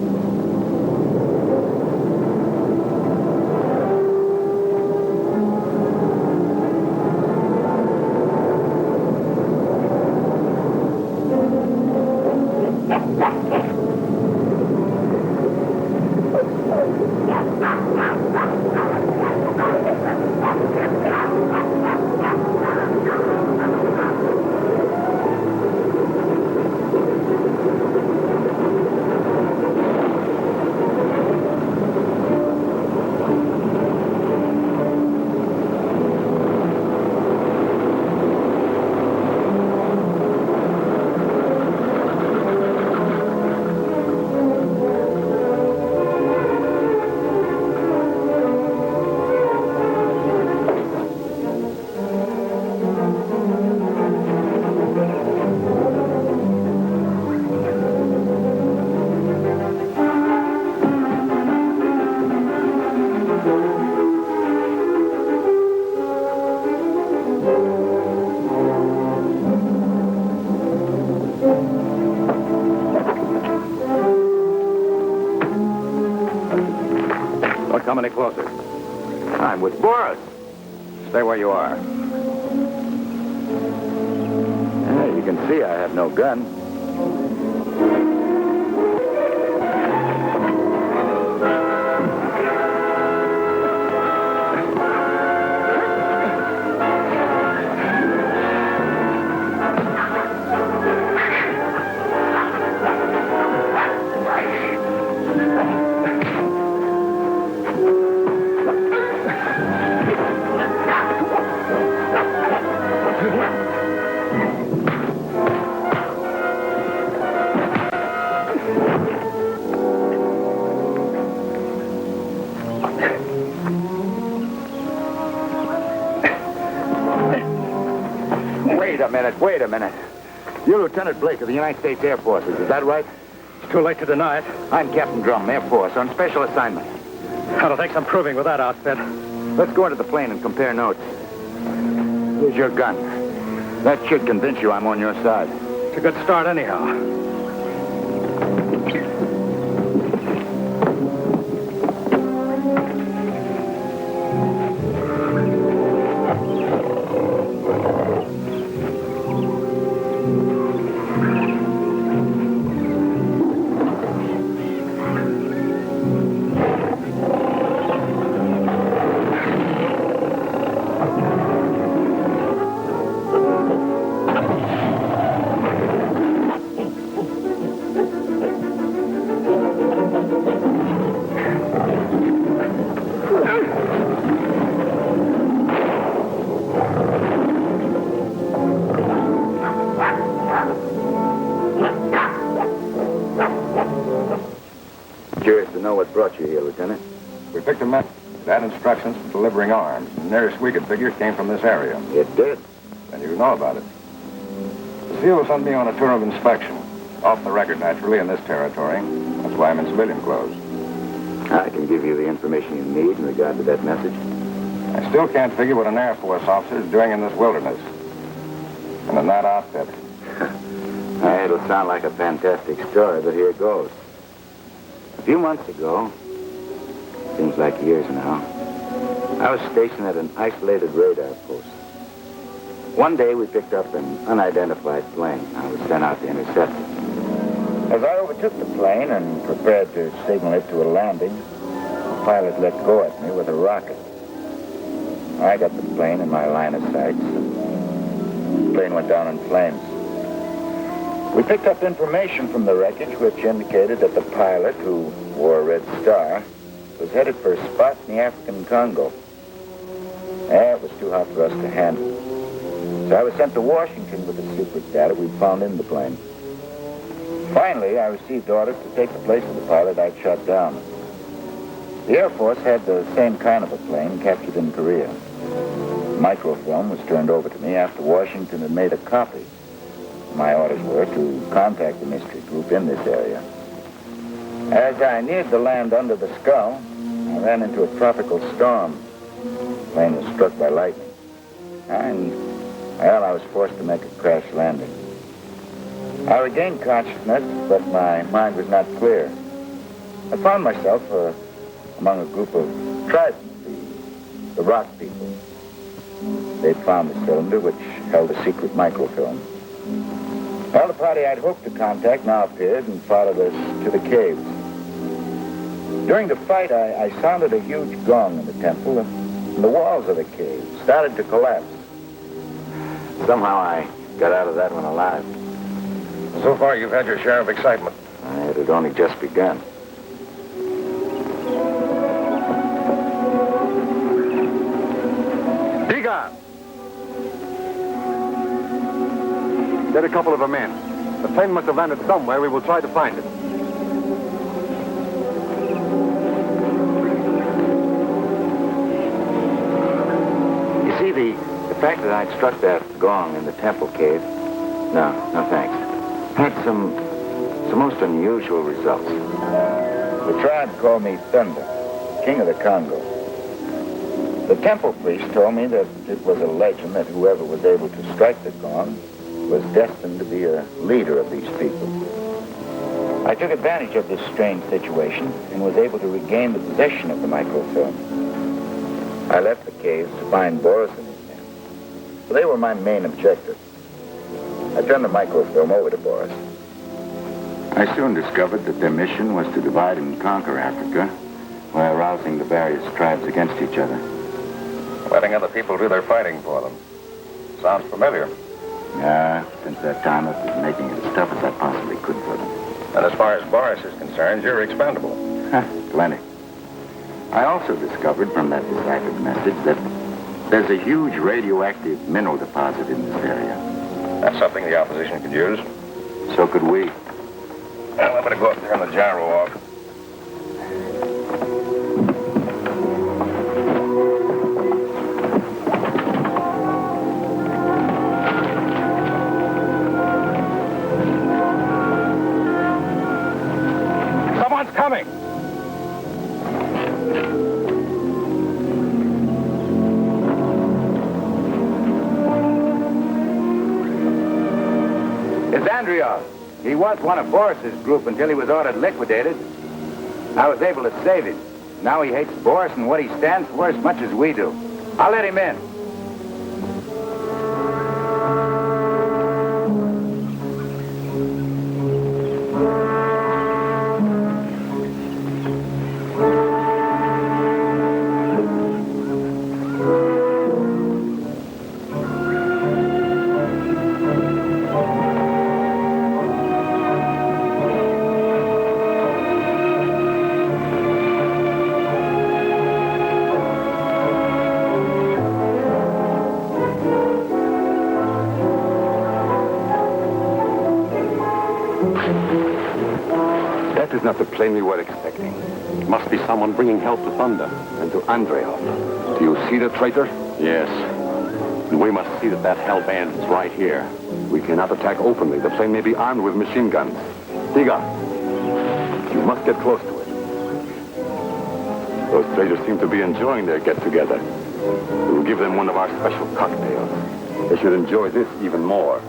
Come any closer. I'm with Boris. Stay where you are. You can see I have no gun. Wait a minute. You're Lieutenant Blake of the United States Air Forces, is that right? It's too late to deny it. I'm Captain Drum, Air Force, on special assignment. That'll take some proving with that outfit. Let's go into the plane and compare notes. Here's your gun. That should convince you I'm on your side. It's a good start anyhow. Curious to know what brought you here, Lieutenant. We picked a message that had instructions for delivering arms. The nearest we could figure came from this area. It did? And you know about it. The SEAL sent me on a tour of inspection. Off the record, naturally, in this territory. That's why I'm in civilian clothes. I can give you the information you need in regard to that message. I still can't figure what an Air Force officer is doing in this wilderness. And in that outfit. It'll sound like a fantastic story, but here goes. A few months ago, seems like years now, I was stationed at an isolated radar post. One day we picked up an unidentified plane. I was sent out to intercept it. As I overtook the plane and prepared to signal it to a landing, the pilot let go at me with a rocket. I got the plane in my line of sight. The plane went down in flames. We picked up information from the wreckage which indicated that the pilot, who wore a red star, was headed for a spot in the African Congo. It was too hot for us to handle. So I was sent to Washington with the secret data we'd found in the plane. Finally, I received orders to take the place of the pilot I'd shot down. The Air Force had the same kind of a plane captured in Korea. Microfilm was turned over to me after Washington had made a copy. My orders were to contact the mystery group in this area. As I neared the land under the skull, I ran into a tropical storm. The plane was struck by lightning. And, well, I was forced to make a crash landing. I regained consciousness, but my mind was not clear. I found myself among a group of tribesmen, the rock people. They'd found the cylinder which held a secret microfilm. Well, the party I'd hoped to contact now appeared and followed us to the caves. During the fight, I sounded a huge gong in the temple, and the walls of the cave started to collapse. Somehow I got out of that one alive. So far, you've had your share of excitement. It had only just begun. Diga! Get a couple of men. The plane must have landed somewhere. We will try to find it. You see, the fact that I'd struck that gong in the temple cave, no thanks, had some most unusual results. The tribe called me Thunder, King of the Congo. The temple priest told me that it was a legend that whoever was able to strike the gong was destined to be a leader of these people. I took advantage of this strange situation and was able to regain the possession of the microfilm. I left the caves to find Boris and his men. They were my main objective. I turned the microfilm over to Boris. I soon discovered that their mission was to divide and conquer Africa while arousing the various tribes against each other. Letting other people do their fighting for them. Sounds familiar. Yeah, since that time I've been making it as tough as I possibly could for them. And as far as Boris is concerned, you're expendable. Plenty. I also discovered from that deciphered message that there's a huge radioactive mineral deposit in this area. That's something the opposition could use. So could we. Well, I'm going to go up and turn the gyro off. Someone's coming. It's Andriov. He was one of Boris's group until he was ordered liquidated. I was able to save him. Now he hates Boris and what he stands for as much as we do. I'll let him in. That is not the plane we were expecting. It must be someone bringing help to Thunder and to Andreov. Do you see the traitor? Yes. And we must see that hell band is right here. We cannot attack openly. The plane may be armed with machine guns. Diga, you must get close to it. Those traitors seem to be enjoying their get-together. We will give them one of our special cocktails. They should enjoy this even more.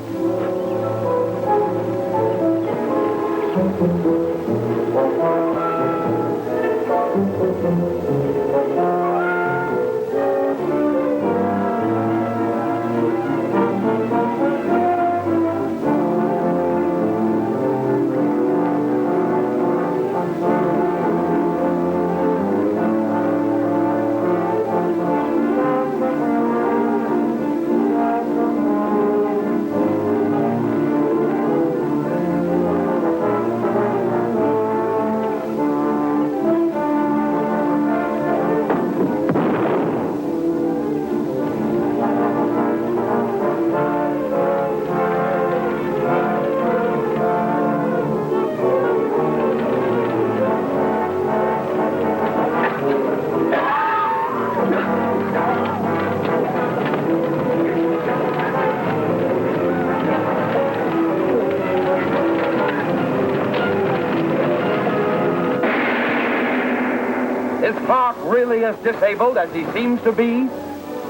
really as disabled as he seems to be?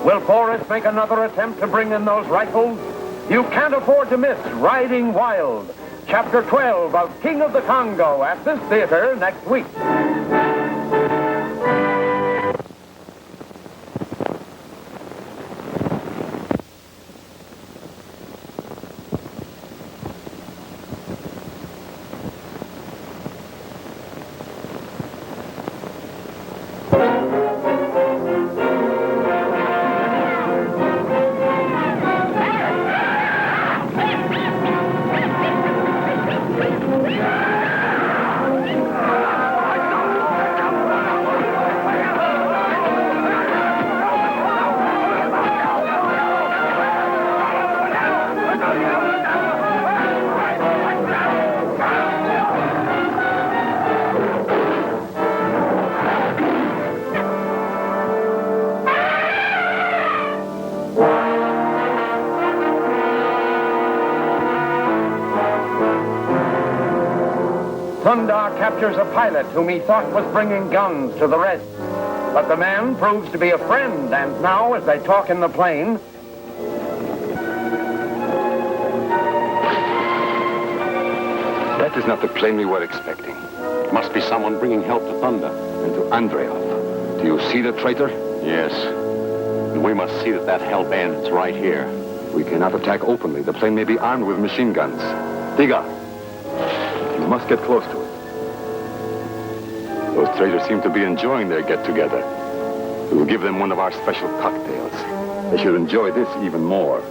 Will Forrest make another attempt to bring in those rifles? You can't afford to miss Riding Wild, Chapter 12 of King of the Congo at this theater next week. Thundar captures a pilot whom he thought was bringing guns to the Reds. But the man proves to be a friend, and now, as they talk in the plane, That is not the plane we were expecting. It must be someone bringing help to Thunder. And to Andreev. Do you see the traitor? Yes. And we must see that that help ends right here. We cannot attack openly. The plane may be armed with machine guns. Tiga, you must get close to it. Those traitors seem to be enjoying their get-together. We will give them one of our special cocktails. They should enjoy this even more.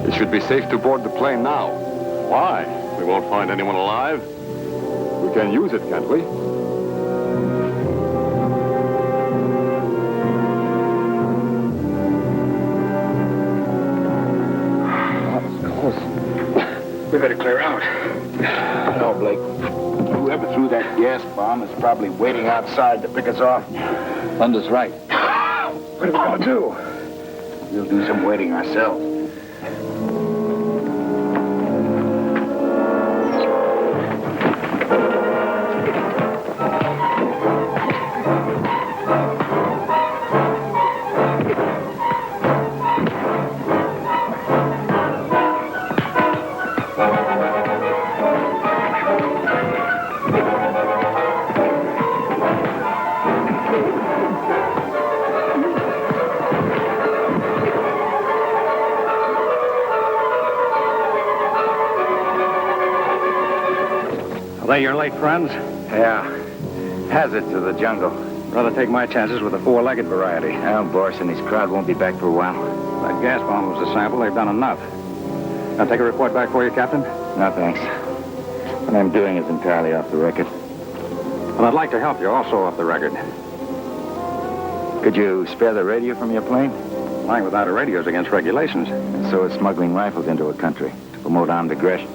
It should be safe to board the plane now. Why? We won't find anyone alive. We can use it, can't we? We better clear out. No, Blake. Whoever threw that gas bomb is probably waiting outside to pick us off. Thunder's right. What are we gonna do? We'll do some waiting ourselves. Say you're late, friends. Yeah. Hazards of the jungle. Rather take my chances with the four-legged variety. Well, Boris and his crowd won't be back for a while. That gas bomb was a sample. They've done enough. I'll take a report back for you, Captain. No, thanks. What I'm doing is entirely off the record. Well, I'd like to help you also off the record. Could you spare the radio from your plane? Flying without a radio is against regulations. So is smuggling rifles into a country to promote armed aggression.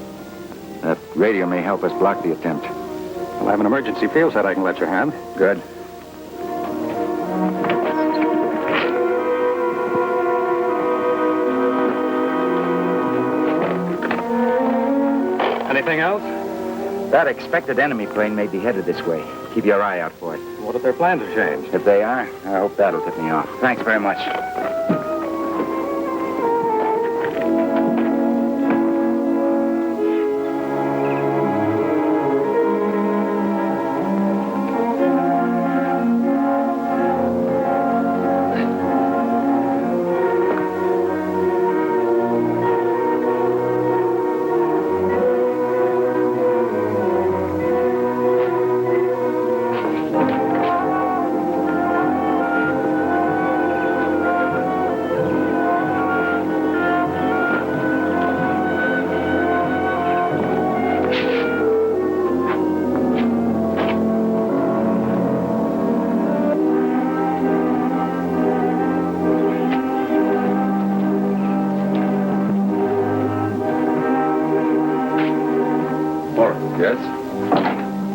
That radio may help us block the attempt. Well, I have an emergency field set I can let you have. Good. Anything else? That expected enemy plane may be headed this way. Keep your eye out for it. What if their plans have changed? If they are, I hope that'll tip me off. Thanks very much.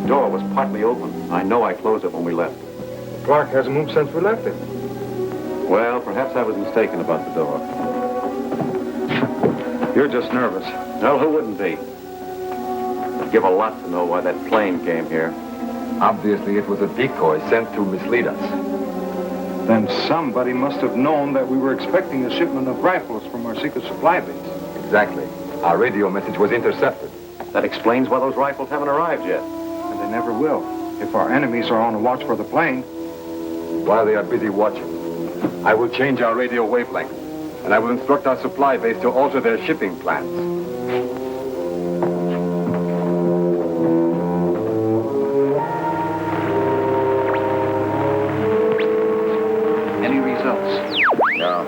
Door was partly open. I know I closed it when we left. Clark hasn't moved since we left it. Well, perhaps I was mistaken about the door. You're just nervous. Well, who wouldn't be? I'd give a lot to know why that plane came here. Obviously, it was a decoy sent to mislead us. Then somebody must have known that we were expecting a shipment of rifles from our secret supply base. Exactly. Our radio message was intercepted. That explains why those rifles haven't arrived yet. And they never will. If our enemies are on the watch for the plane. While they are busy watching, I will change our radio wavelength, and I will instruct our supply base to alter their shipping plans. Any results? No.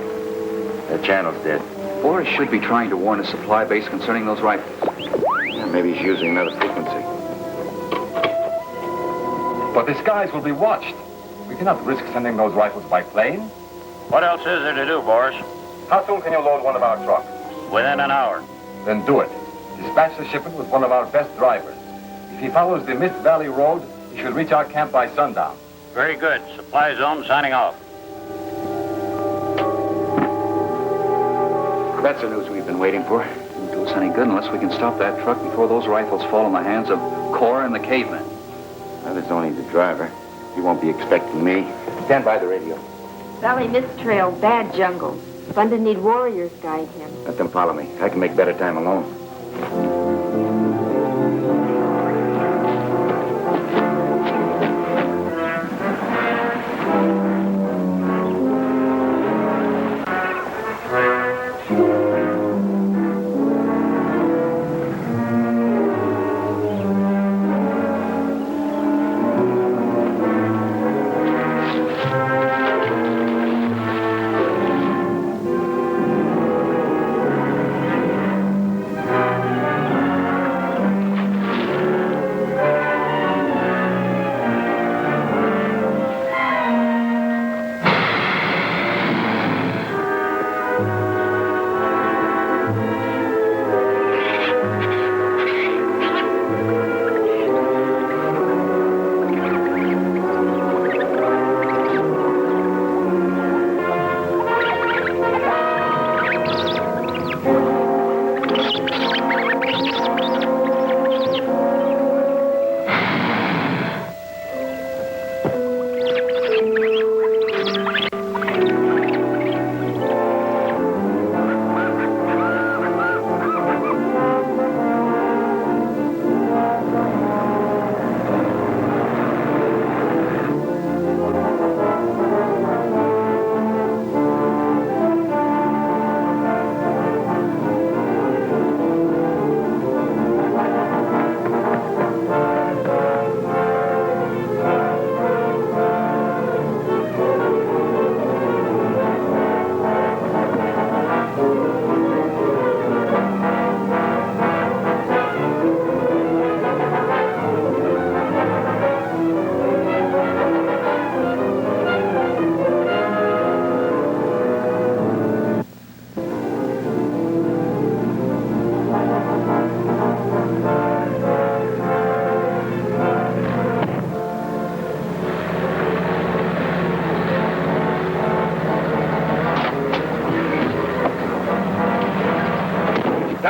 The channel's dead. Boris should be trying to warn his supply base concerning those rifles. Yeah, maybe he's using another frequency. But the skies will be watched. We cannot risk sending those rifles by plane. What else is there to do, Boris? How soon can you load one of our trucks? Within an hour. Then do it. Dispatch the shipment with one of our best drivers. If he follows the Mist Valley Road, he should reach our camp by sundown. Very good. Supply zone signing off. That's the news we've been waiting for. Won't do us any good unless we can stop that truck before those rifles fall in the hands of Cora and the cavemen. Well, there's only the driver. He won't be expecting me. Stand by the radio. Valley Mist Trail, bad jungle. Fun to need warriors guide him. Let them follow me. I can make better time alone.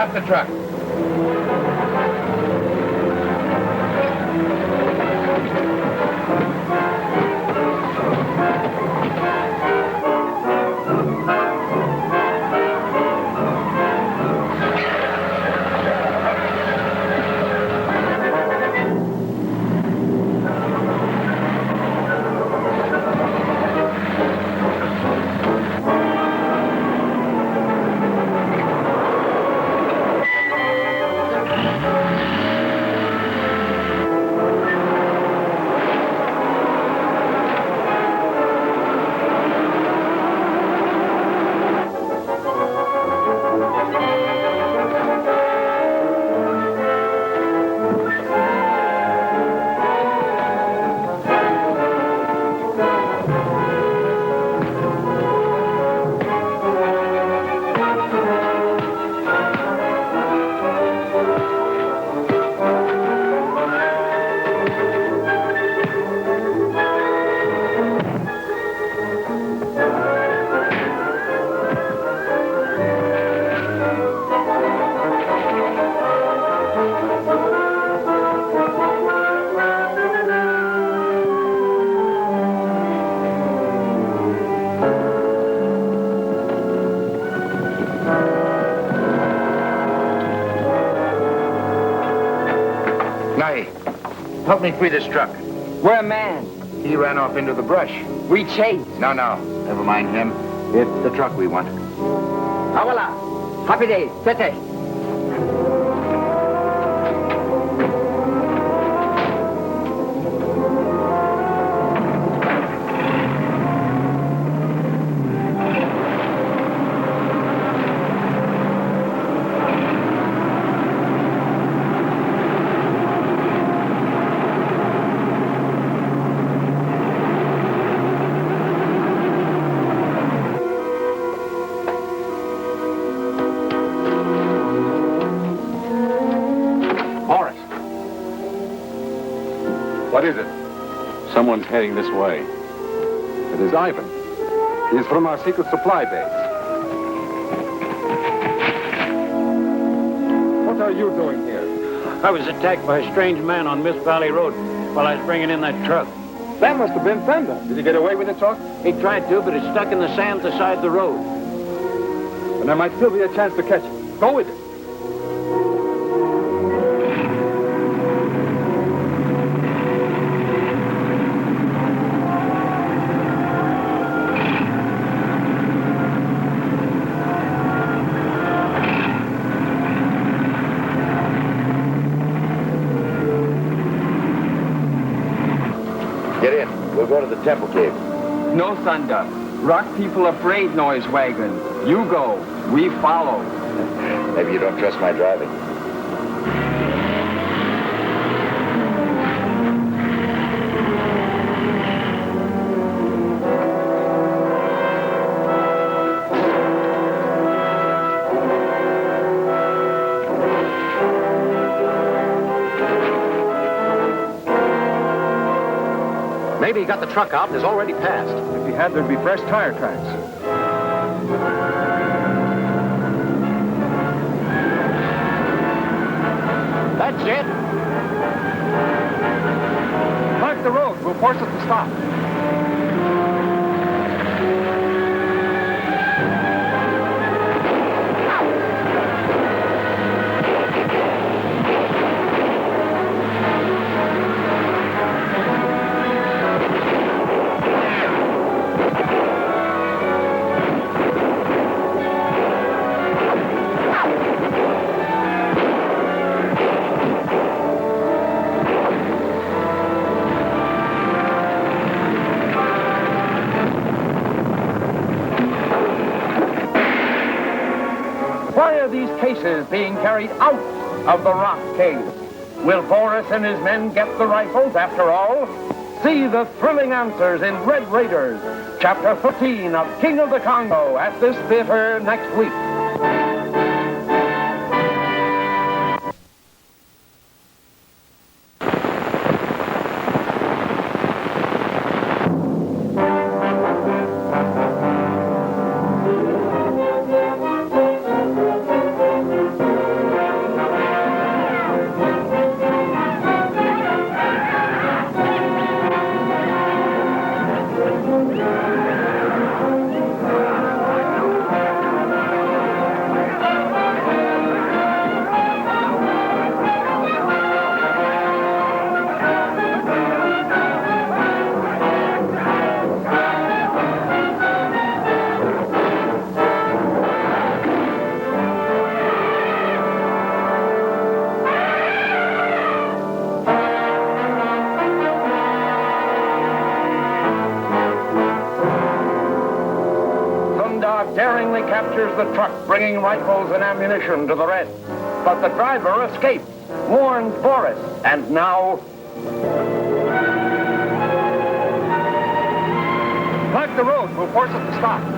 Start the truck. Help me free this truck. We're a man. He ran off into the brush. We chase. No. Never mind him. It's the truck we want. Hawala. Happy days. Tete. What is it? Someone's heading this way. It is Ivan. He's from our secret supply base. What are you doing here? I was attacked by a strange man on Miss Valley Road while I was bringing in that truck. That must have been Fender. Did he get away with the truck? He tried to, but it's stuck in the sand beside the road. And there might still be a chance to catch him. Go with it. Get in. We'll go to the temple cave. No thunder. Rock people afraid noise wagon. You go. We follow. Maybe you don't trust my driving. Maybe he got the truck out and has already passed. If he had, there'd be fresh tire tracks. That's it. Mark the road. We'll force it to stop. Why are these cases being carried out of the rock cave? Will Boris and his men get the rifles after all? See the thrilling answers in Red Raiders, Chapter 13 of King of the Congo at this theater next week. Daringly captures the truck, bringing rifles and ammunition to the Reds. But the driver escapes, warns Boris, and now... Block the road. We'll force it to stop.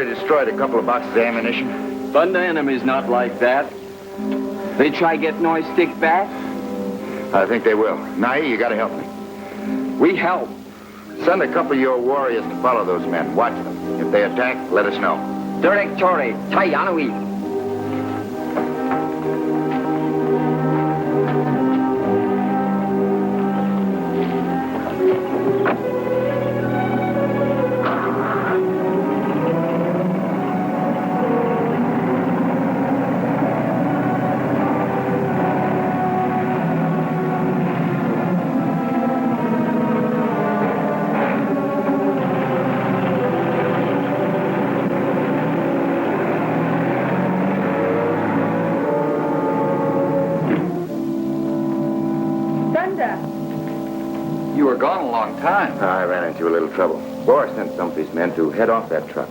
Destroyed a couple of boxes of ammunition. Thunder enemy's not like that. They try get Noise stick back? I think they will. Nai, you gotta help me. We help. Send a couple of your warriors to follow those men. Watch them. If they attack, let us know. Directore, Tayanui. You were gone a long time. I ran into a little trouble. Boris sent some of his men to head off that truck.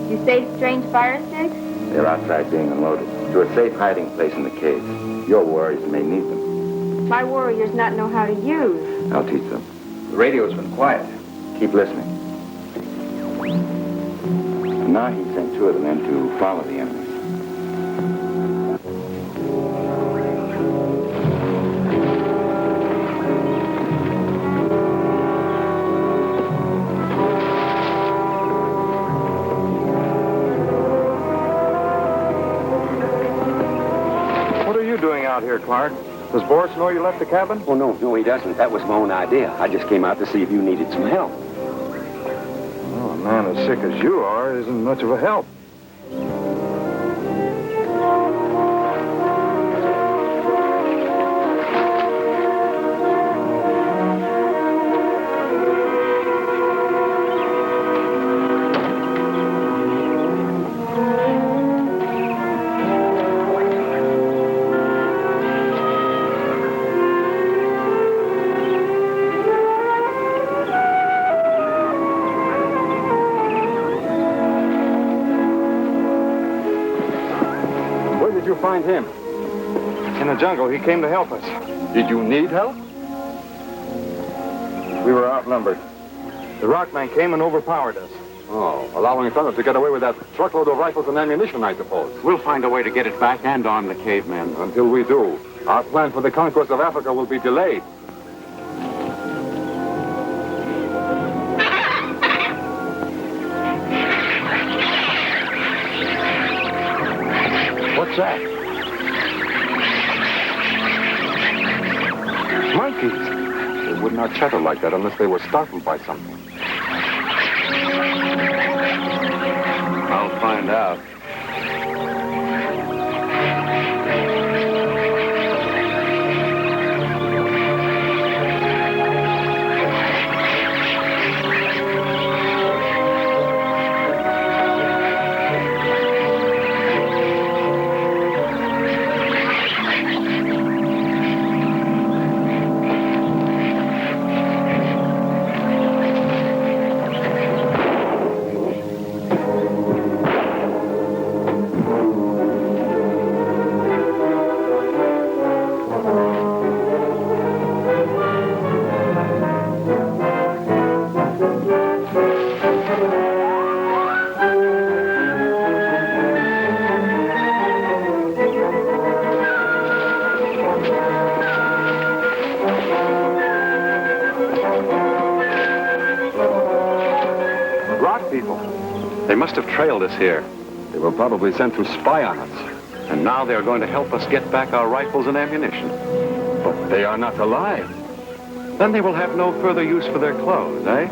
You saved strange fire sticks? They're outside being unloaded to a safe hiding place in the cave. Your warriors may need them. My warriors not know how to use. I'll teach them. The radio's been quiet. Keep listening. Now he sent two of the men to follow the enemy. Out here, Clark. Does Boris know you left the cabin? Oh, no, he doesn't. That was my own idea. I just came out to see if you needed some help. Oh, a man as sick as you are isn't much of a help. Find him? In the jungle. He came to help us. Did you need help? We were outnumbered. The Rockman came and overpowered us. Oh, allowing Thunder to get away with that truckload of rifles and ammunition, I suppose. We'll find a way to get it back and arm the cavemen. Until we do, our plan for the conquest of Africa will be delayed. What's that? Monkeys. They would not chatter like that unless they were startled by something. I'll find out. They must have trailed us here. They were probably sent to spy on us. And now they're going to help us get back our rifles and ammunition. But they are not alive. Then they will have no further use for their clothes, eh?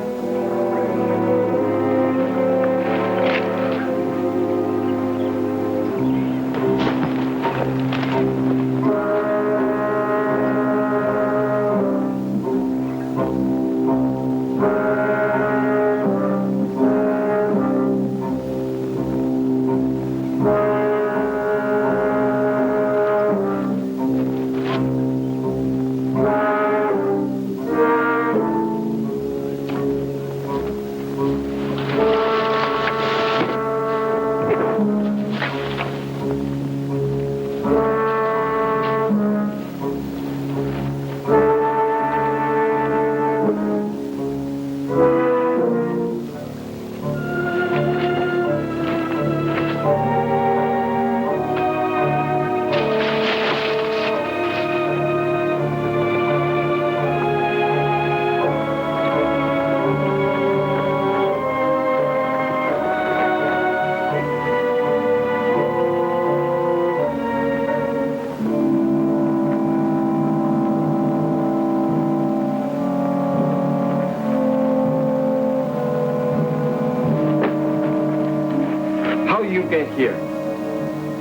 Get here.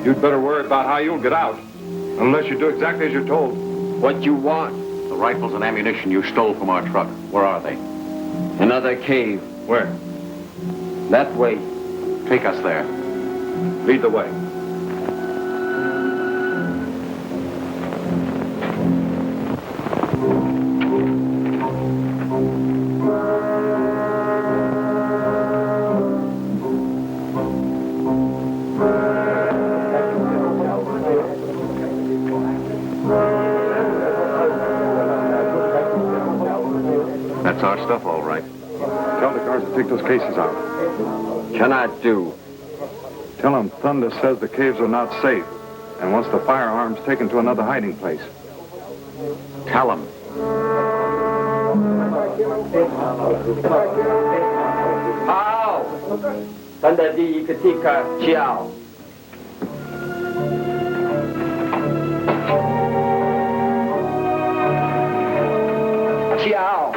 You'd better worry about how you'll get out. Unless you do exactly as you're told. What you want? The rifles and ammunition you stole from our truck. Where are they? Another cave. Where? That way. Take us there. Lead the way. That's our stuff, all right. Tell the guards to take those cases out. Cannot do. Tell them Thunder says the caves are not safe and wants the firearms taken to another hiding place. Tell them. How? Thunder di ketika ciao. Ciao.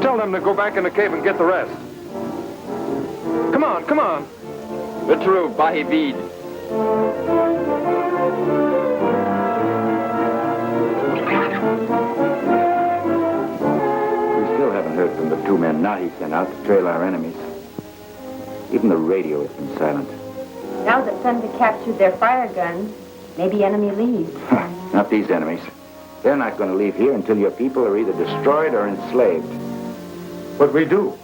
Tell them to go back in the cave and get the rest. Come on, come on. Retro, Bahivid. We still haven't heard from the two men Nahi sent out to trail our enemies. Even the radio has been silent. Now that Thunder captured their fire guns, maybe enemy leaves. Not these enemies. They're not going to leave here until your people are either destroyed or enslaved. What we do?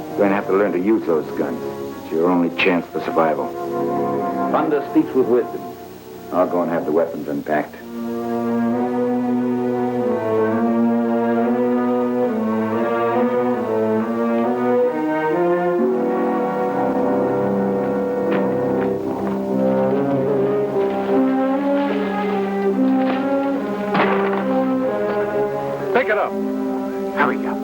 You're going to have to learn to use those guns. It's your only chance for survival. Thunder speaks with wisdom. I'll go and have the weapons unpacked. Pick it up. Hurry up.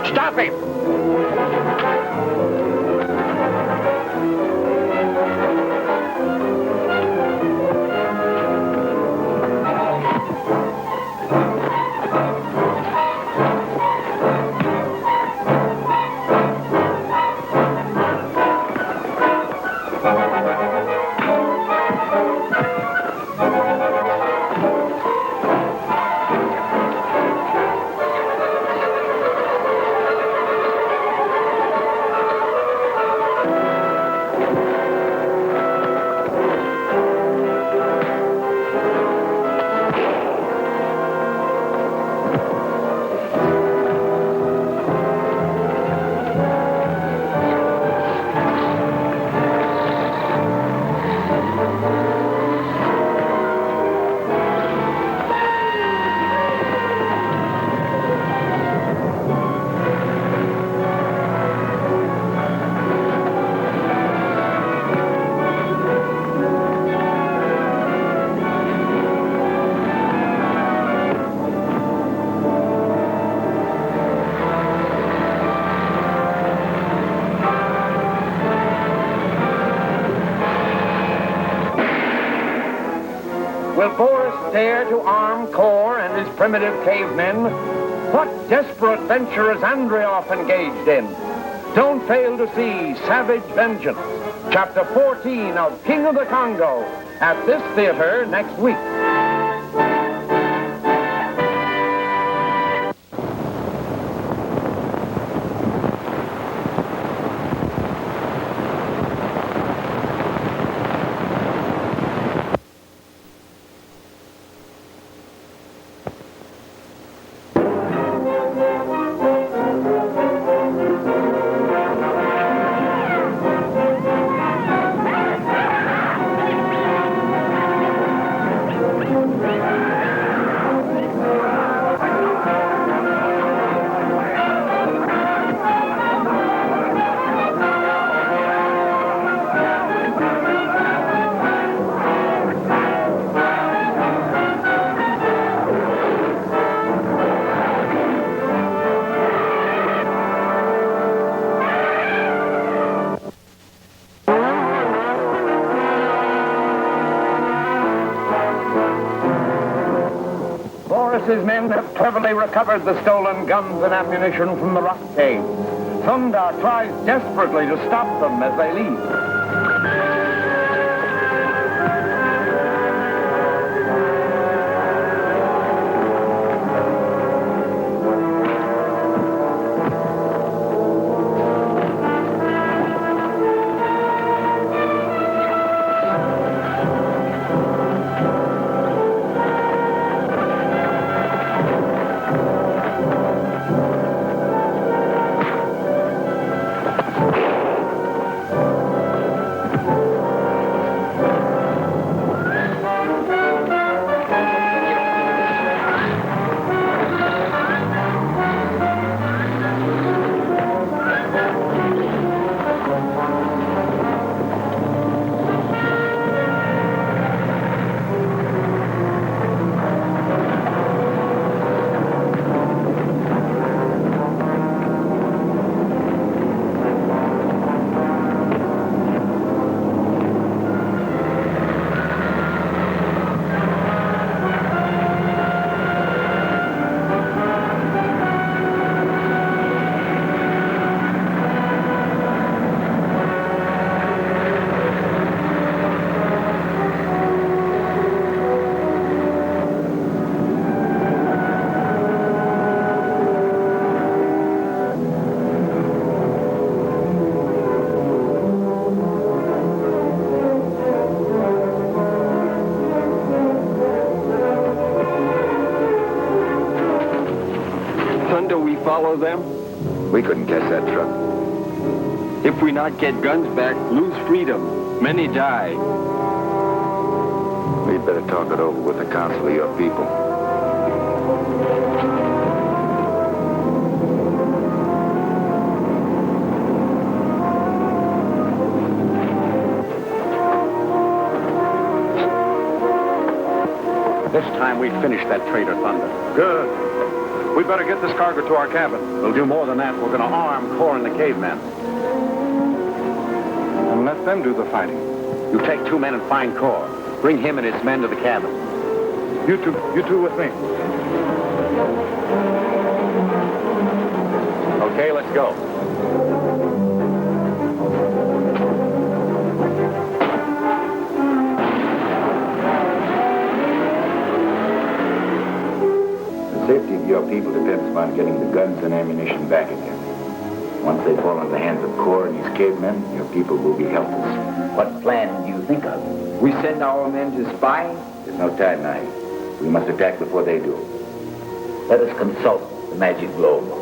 Stop him! Will Boris dare to arm Kor and his primitive cavemen? What desperate venture is Andreoff engaged in? Don't fail to see Savage Vengeance, Chapter 14 of King of the Congo, at this theater next week. Boris's men have cleverly recovered the stolen guns and ammunition from the rock cave. Thunder tries desperately to stop them as they leave. Follow them? We couldn't catch that truck. If we not get guns back, lose freedom. Many die. We'd better talk it over with the council of your people. This time we finish that traitor Thunder. Good. We better get this cargo to our cabin. We'll do more than that. We're going to arm Kor and the cavemen. And let them do the fighting. You take 2 men and find Kor. Bring him and his men to the cabin. You two with me. Okay, let's go. The safety of your people depends upon getting the guns and ammunition back again. Once they fall in the hands of Kor and his cavemen, your people will be helpless. What plan do you think of? We send our men to spy? There's no time now. We must attack before they do. Let us consult the magic globe.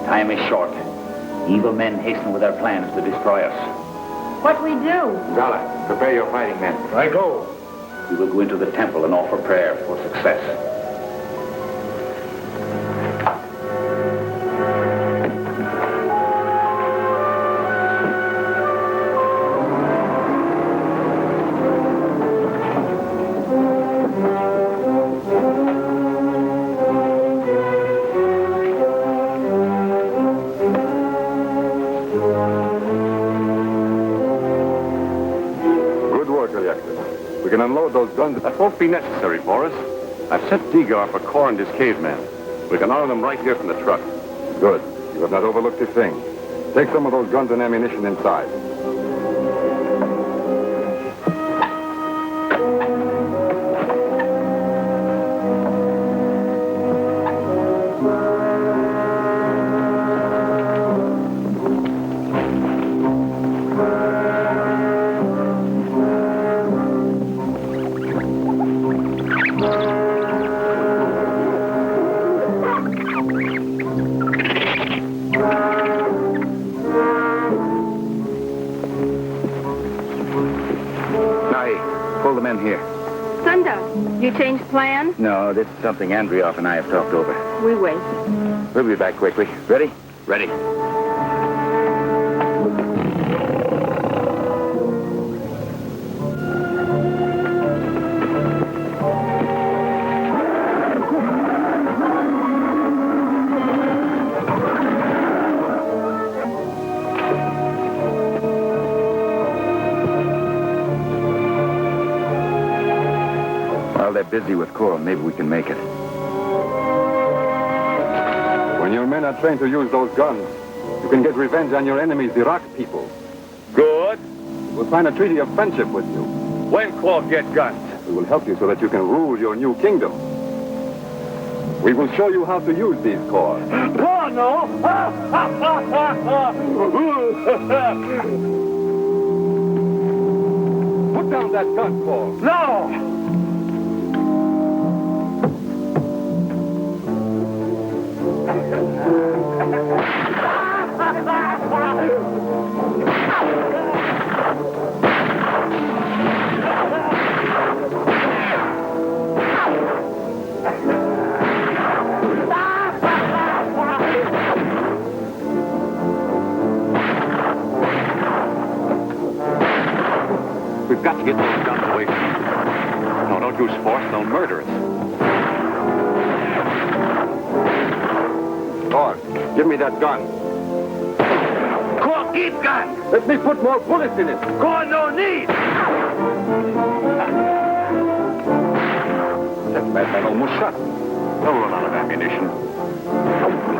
Time is short. Evil men hasten with their plans to destroy us. What we do? Gala, prepare your fighting men. I go. We will go into the temple and offer prayer for success. We can unload those guns. That won't be necessary for us. I've set Degar for Core and his caveman. We can arm them right here from the truck. Good. You have not overlooked a thing. Take some of those guns and ammunition inside. Pull the men here. Sunda, you changed plans? No, this is something Andrioff and I have talked over. We wait. We'll be back quickly. Ready? Ready. They're busy with Core. Maybe we can make it. When your men are trained to use those guns, you can get revenge on your enemies, the Rock people. Good. We'll sign a treaty of friendship with you. When Claw get guns? We will help you so that you can rule your new kingdom. We will show you how to use these cores. Oh, no! Put down that gun, Claw. No! We've got to get those guns away from you. No, don't use force. They'll murder us. Claw, give me that gun. Claw, keep gun! Let me put more bullets in it. Claw, no need! That madman almost shot me. They'll run out of ammunition.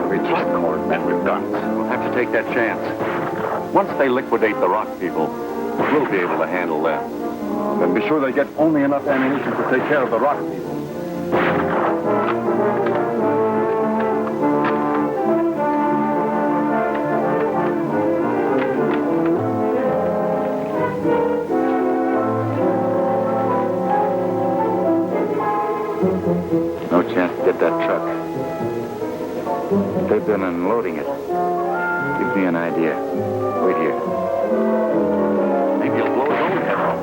We trust Core's men with guns. We'll have to take that chance. Once they liquidate the Rock people, we'll be able to handle them. Then be sure they get only enough ammunition to take care of the Rock people. No chance to get that truck. They've been unloading it. Gives me an idea. Wait here. Maybe he'll blow his own head off.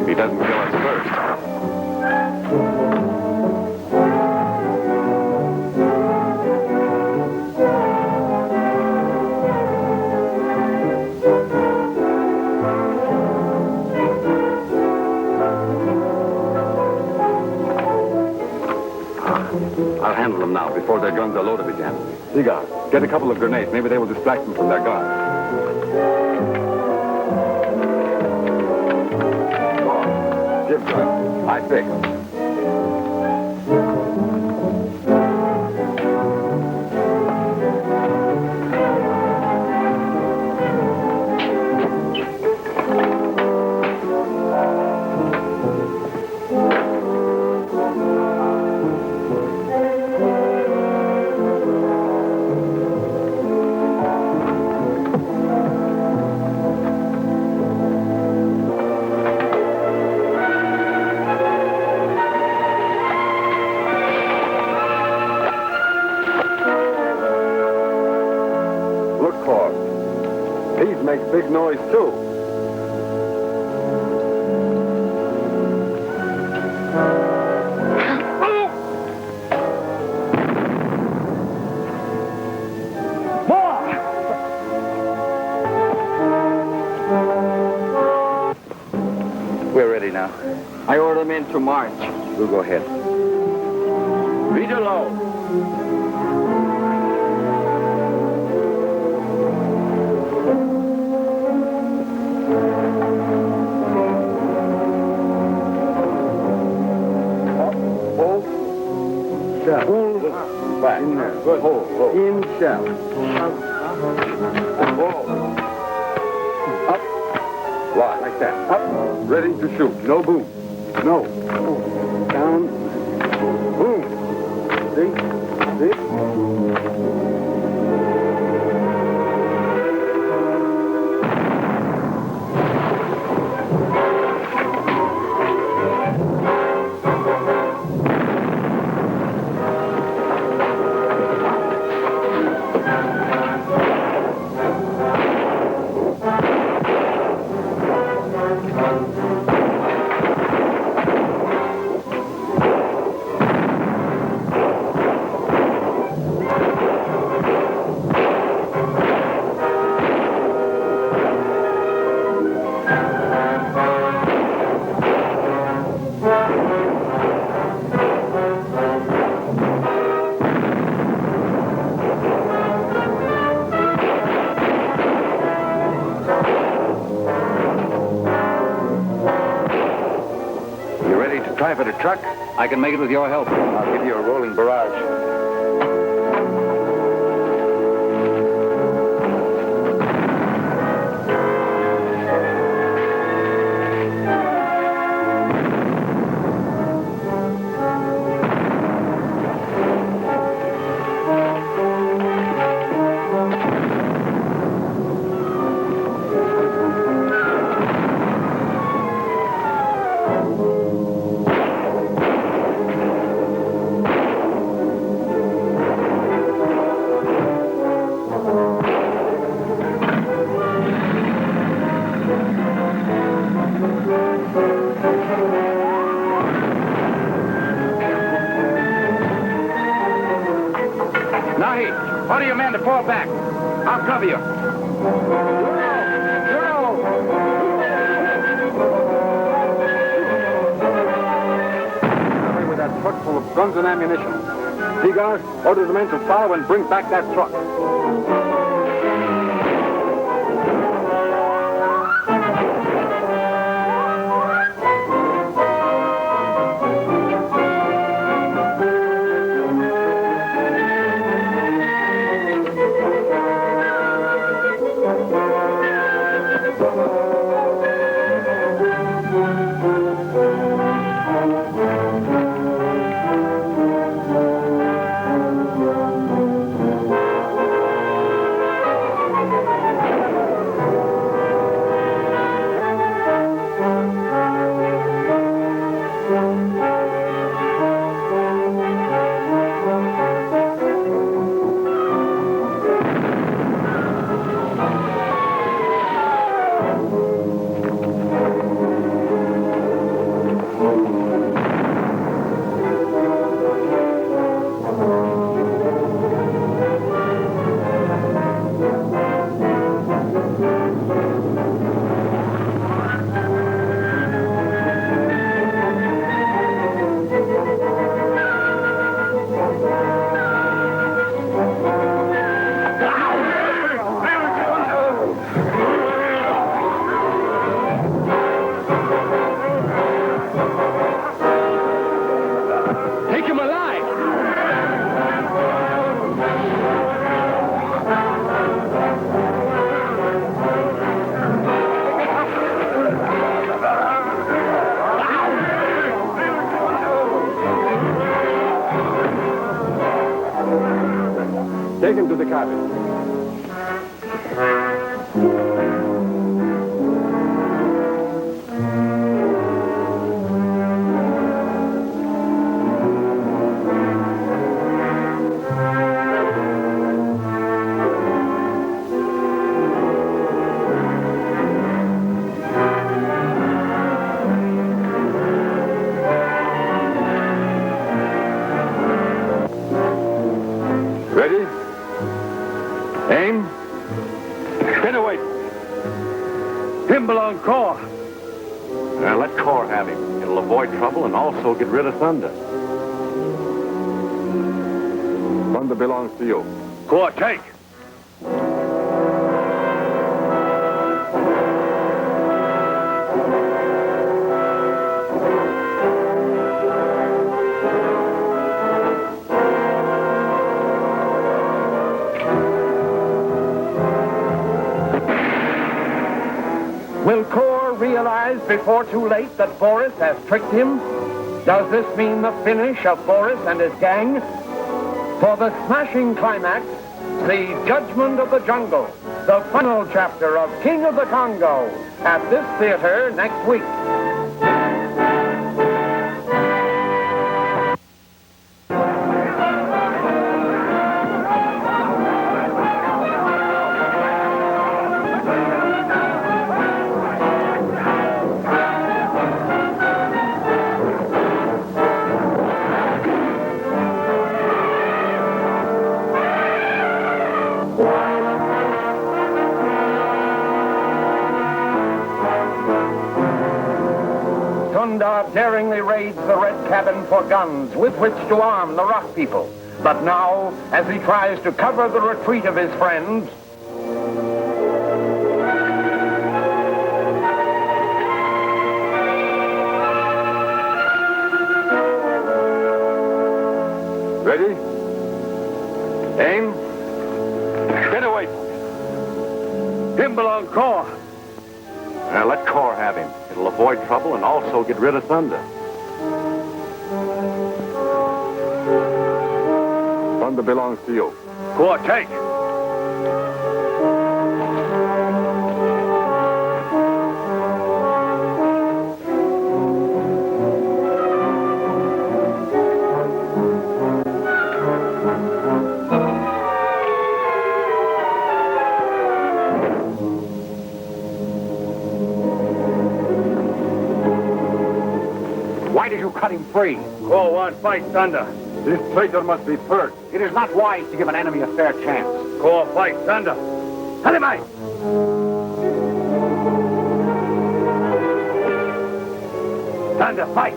If he doesn't kill us first. I'll handle them now before their guns are loaded again. Seagull, get a couple of grenades. Maybe they will distract them from their guns. Give gun. I fix. big noise, too. We're ready now. I order men to march. We'll go ahead. Read aloud. Back. In there. Good. Hold. In shell. Up. Lock. Like that. Up. Ready to shoot. No boom. No. Down. Boom. See? Drive it a truck? I can make it with your help. I'll give you a rolling barrage. Order your men to fall back. I'll cover you. Away with that truck full of guns and ammunition. Seagars, order the men to follow and bring back that truck. Take him to the cabin. Aim. Get away. Him belong Core. Let Core have him. It'll avoid trouble and also get rid of Thunder. Thunder belongs to you. Core, take. Will Core realize before too late that Boris has tricked him? Does this mean the finish of Boris and his gang? For the smashing climax, the Judgment of the Jungle, the final chapter of King of the Congo, at this theater next week. Daringly raids the Red Cabin for guns with which to arm the Rock people. But now, as he tries to cover the retreat of his friends, Ready? Aim. Get away. Him belong Core. Let Core have him. It'll avoid trouble and also get rid of Thunder. Thunder belongs to you. Core, take. Why did you cut him free? Core won't fight Thunder. This traitor must be purged. It is not wise to give an enemy a fair chance. Core fight Thunder. Tell him out. Thunder, fight.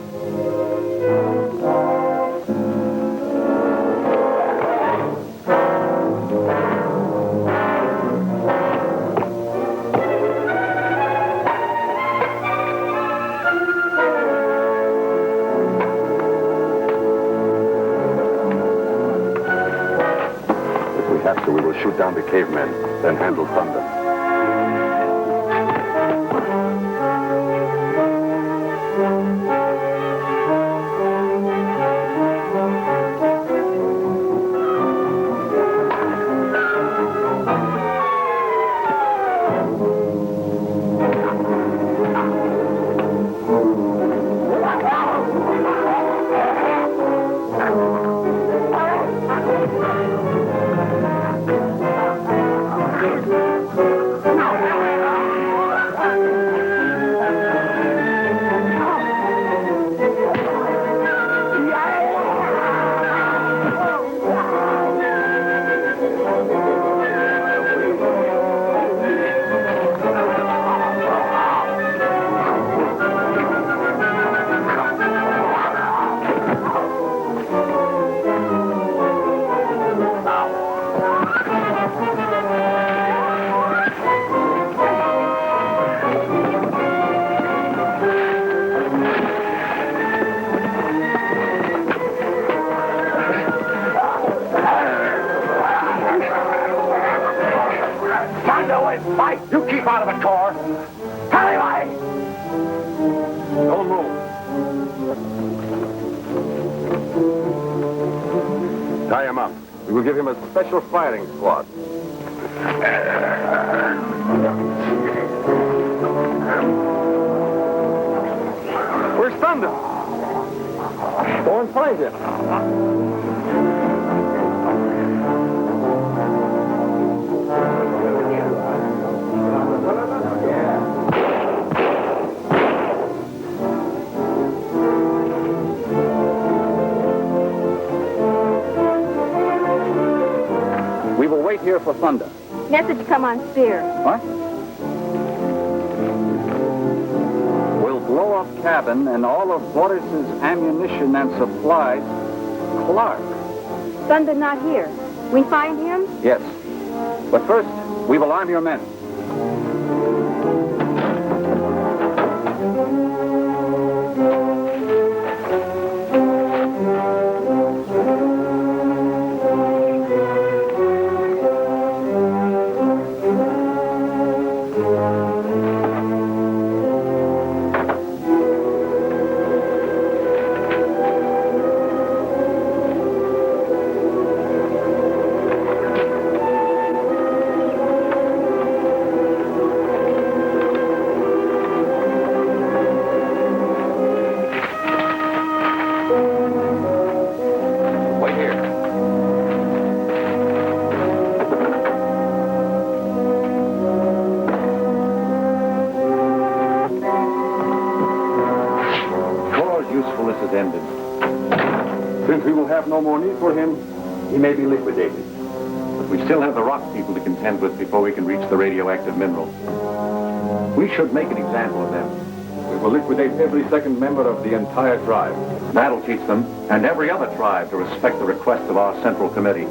After we will shoot down the cavemen, then handle Thunder. Fight! You keep out of it, Core. Tell him I... Don't move. Tie him up. We will give him a special firing squad. Where's Thunder? Go and find him. We will wait here for Thunder. Message come on Spear. What? We'll blow up cabin and all of Boris's ammunition and supplies. Clark. Thunder not here. We find him? Yes. But first, we will arm your men. No more need for him, he may be liquidated. But we still have the rock people to contend with before we can reach the radioactive mineral. We should make an example of them. We will liquidate every second member of the entire tribe. That'll teach them, and every other tribe, to respect the request of our Central Committee.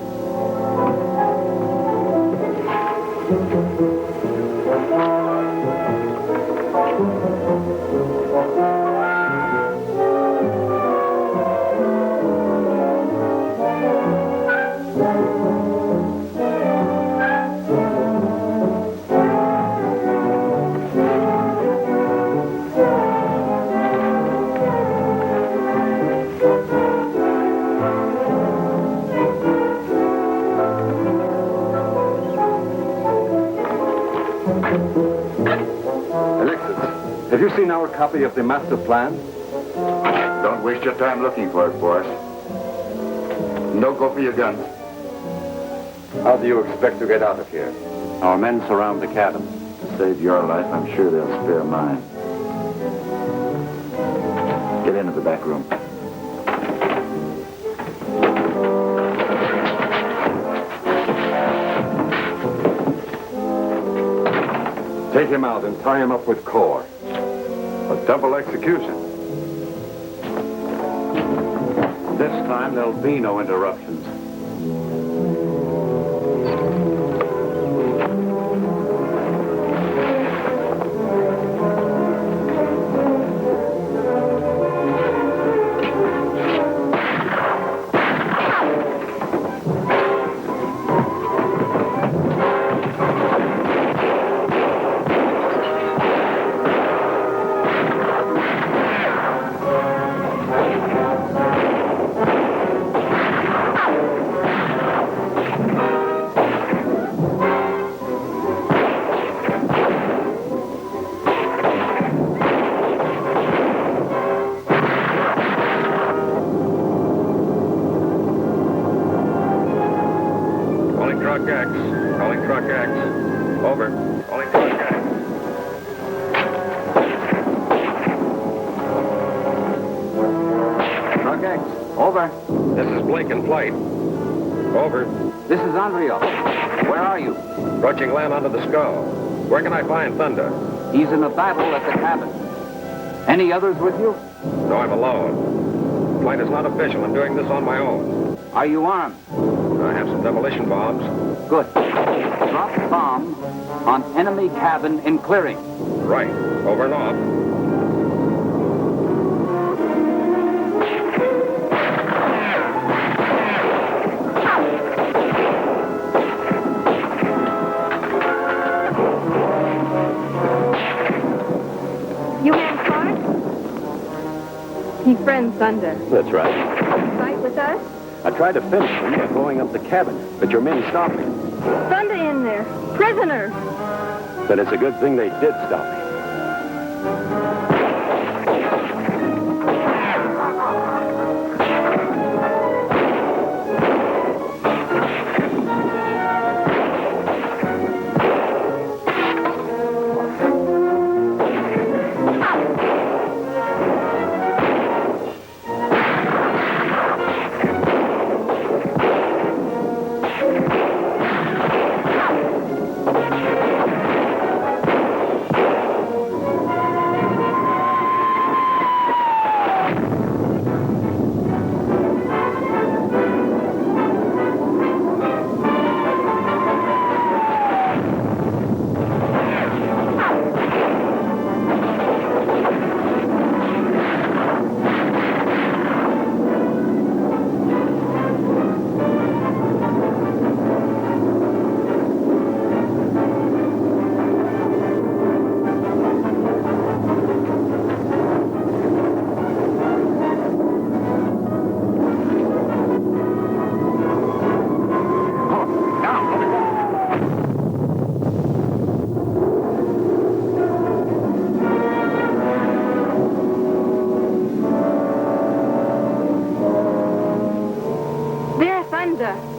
Have you seen our copy of the master plan? Don't waste your time looking for it, Boris. And don't go for your guns. How do you expect to get out of here? Our men surround the cabin. To save your life, I'm sure they'll spare mine. Get into the back room. Take him out and tie him up with cord. A double execution. This time there'll be no interruptions. This is Andrea. Where are you? Approaching land under the skull. Where can I find Thunder? He's in a battle at the cabin. Any others with you? No, I'm alone. Flight is not official. I'm doing this on my own. Are you armed? I have some demolition bombs. Good. Drop bomb on enemy cabin in clearing. Right. Over and off. He friends Thunder. That's right. Fight with us? I tried to finish him by blowing up the cabin, but your men stopped me. Thunder in there. Prisoner. Then it's a good thing they did stop me. Funda.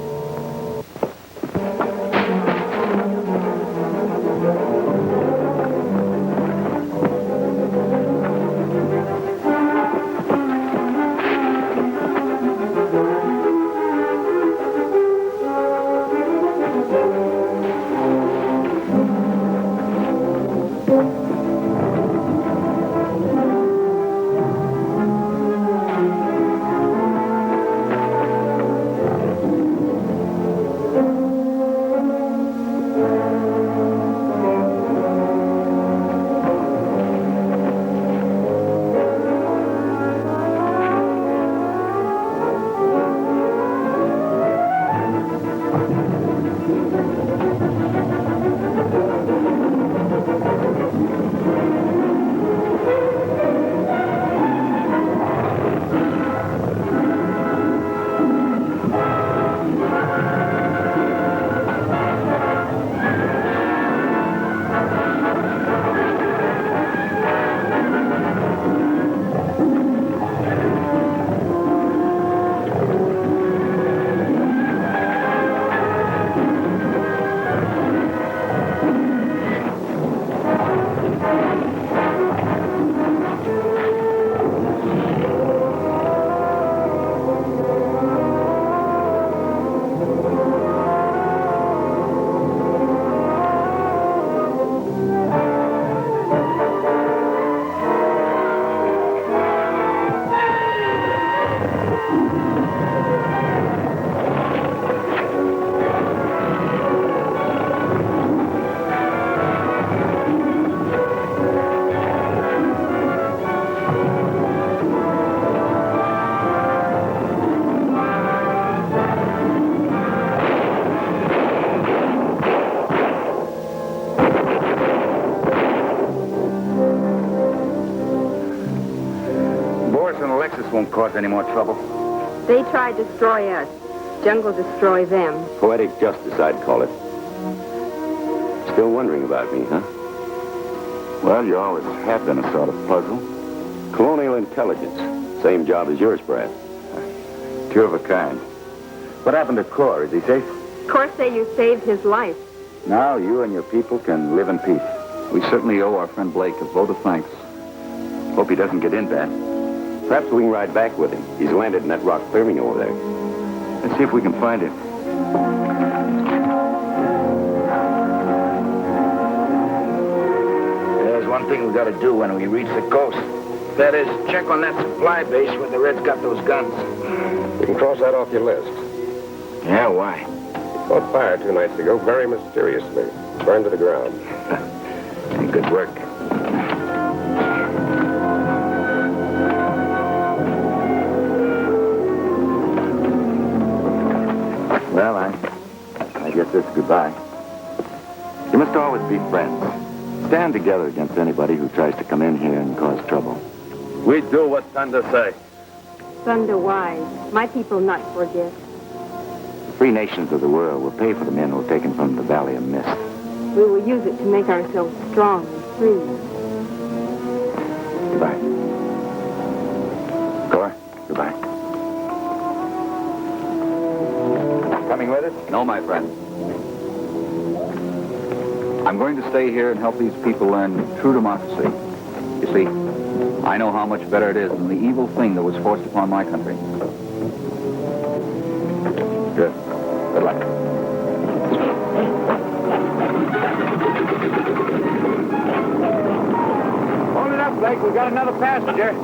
Won't cause any more trouble. They try to destroy us. Jungle destroy them. Poetic justice, I'd call it. Still wondering about me, huh? Well, you always have been a sort of puzzle. Colonial intelligence. Same job as yours, Brad. Two of a kind. What happened to Core? Is he safe? Of course, say you saved his life. Now you and your people can live in peace. We certainly owe our friend Blake a vote of thanks. Hope he doesn't get in bad. Perhaps we can ride back with him. He's landed in that rock clearing over there. Let's see if we can find him. There's one thing we got to do when we reach the coast. That is, check on that supply base where the Reds got those guns. You can cross that off your list. Yeah, why? It caught fire 2 nights ago, very mysteriously. Burned to the ground. Good work. Well, I guess it's goodbye. You must always be friends. Stand together against anybody who tries to come in here and cause trouble. We do what Thunder say. Thunder wise. My people not forget. The free nations of the world will pay for the men who are taken from the Valley of Mist. We will use it to make ourselves strong and free. Goodbye. Cora, goodbye. Coming with us? No, my friend. I'm going to stay here and help these people learn true democracy. You see, I know how much better it is than the evil thing that was forced upon my country. Good. Good luck. Hold it up, Blake. We got another passenger.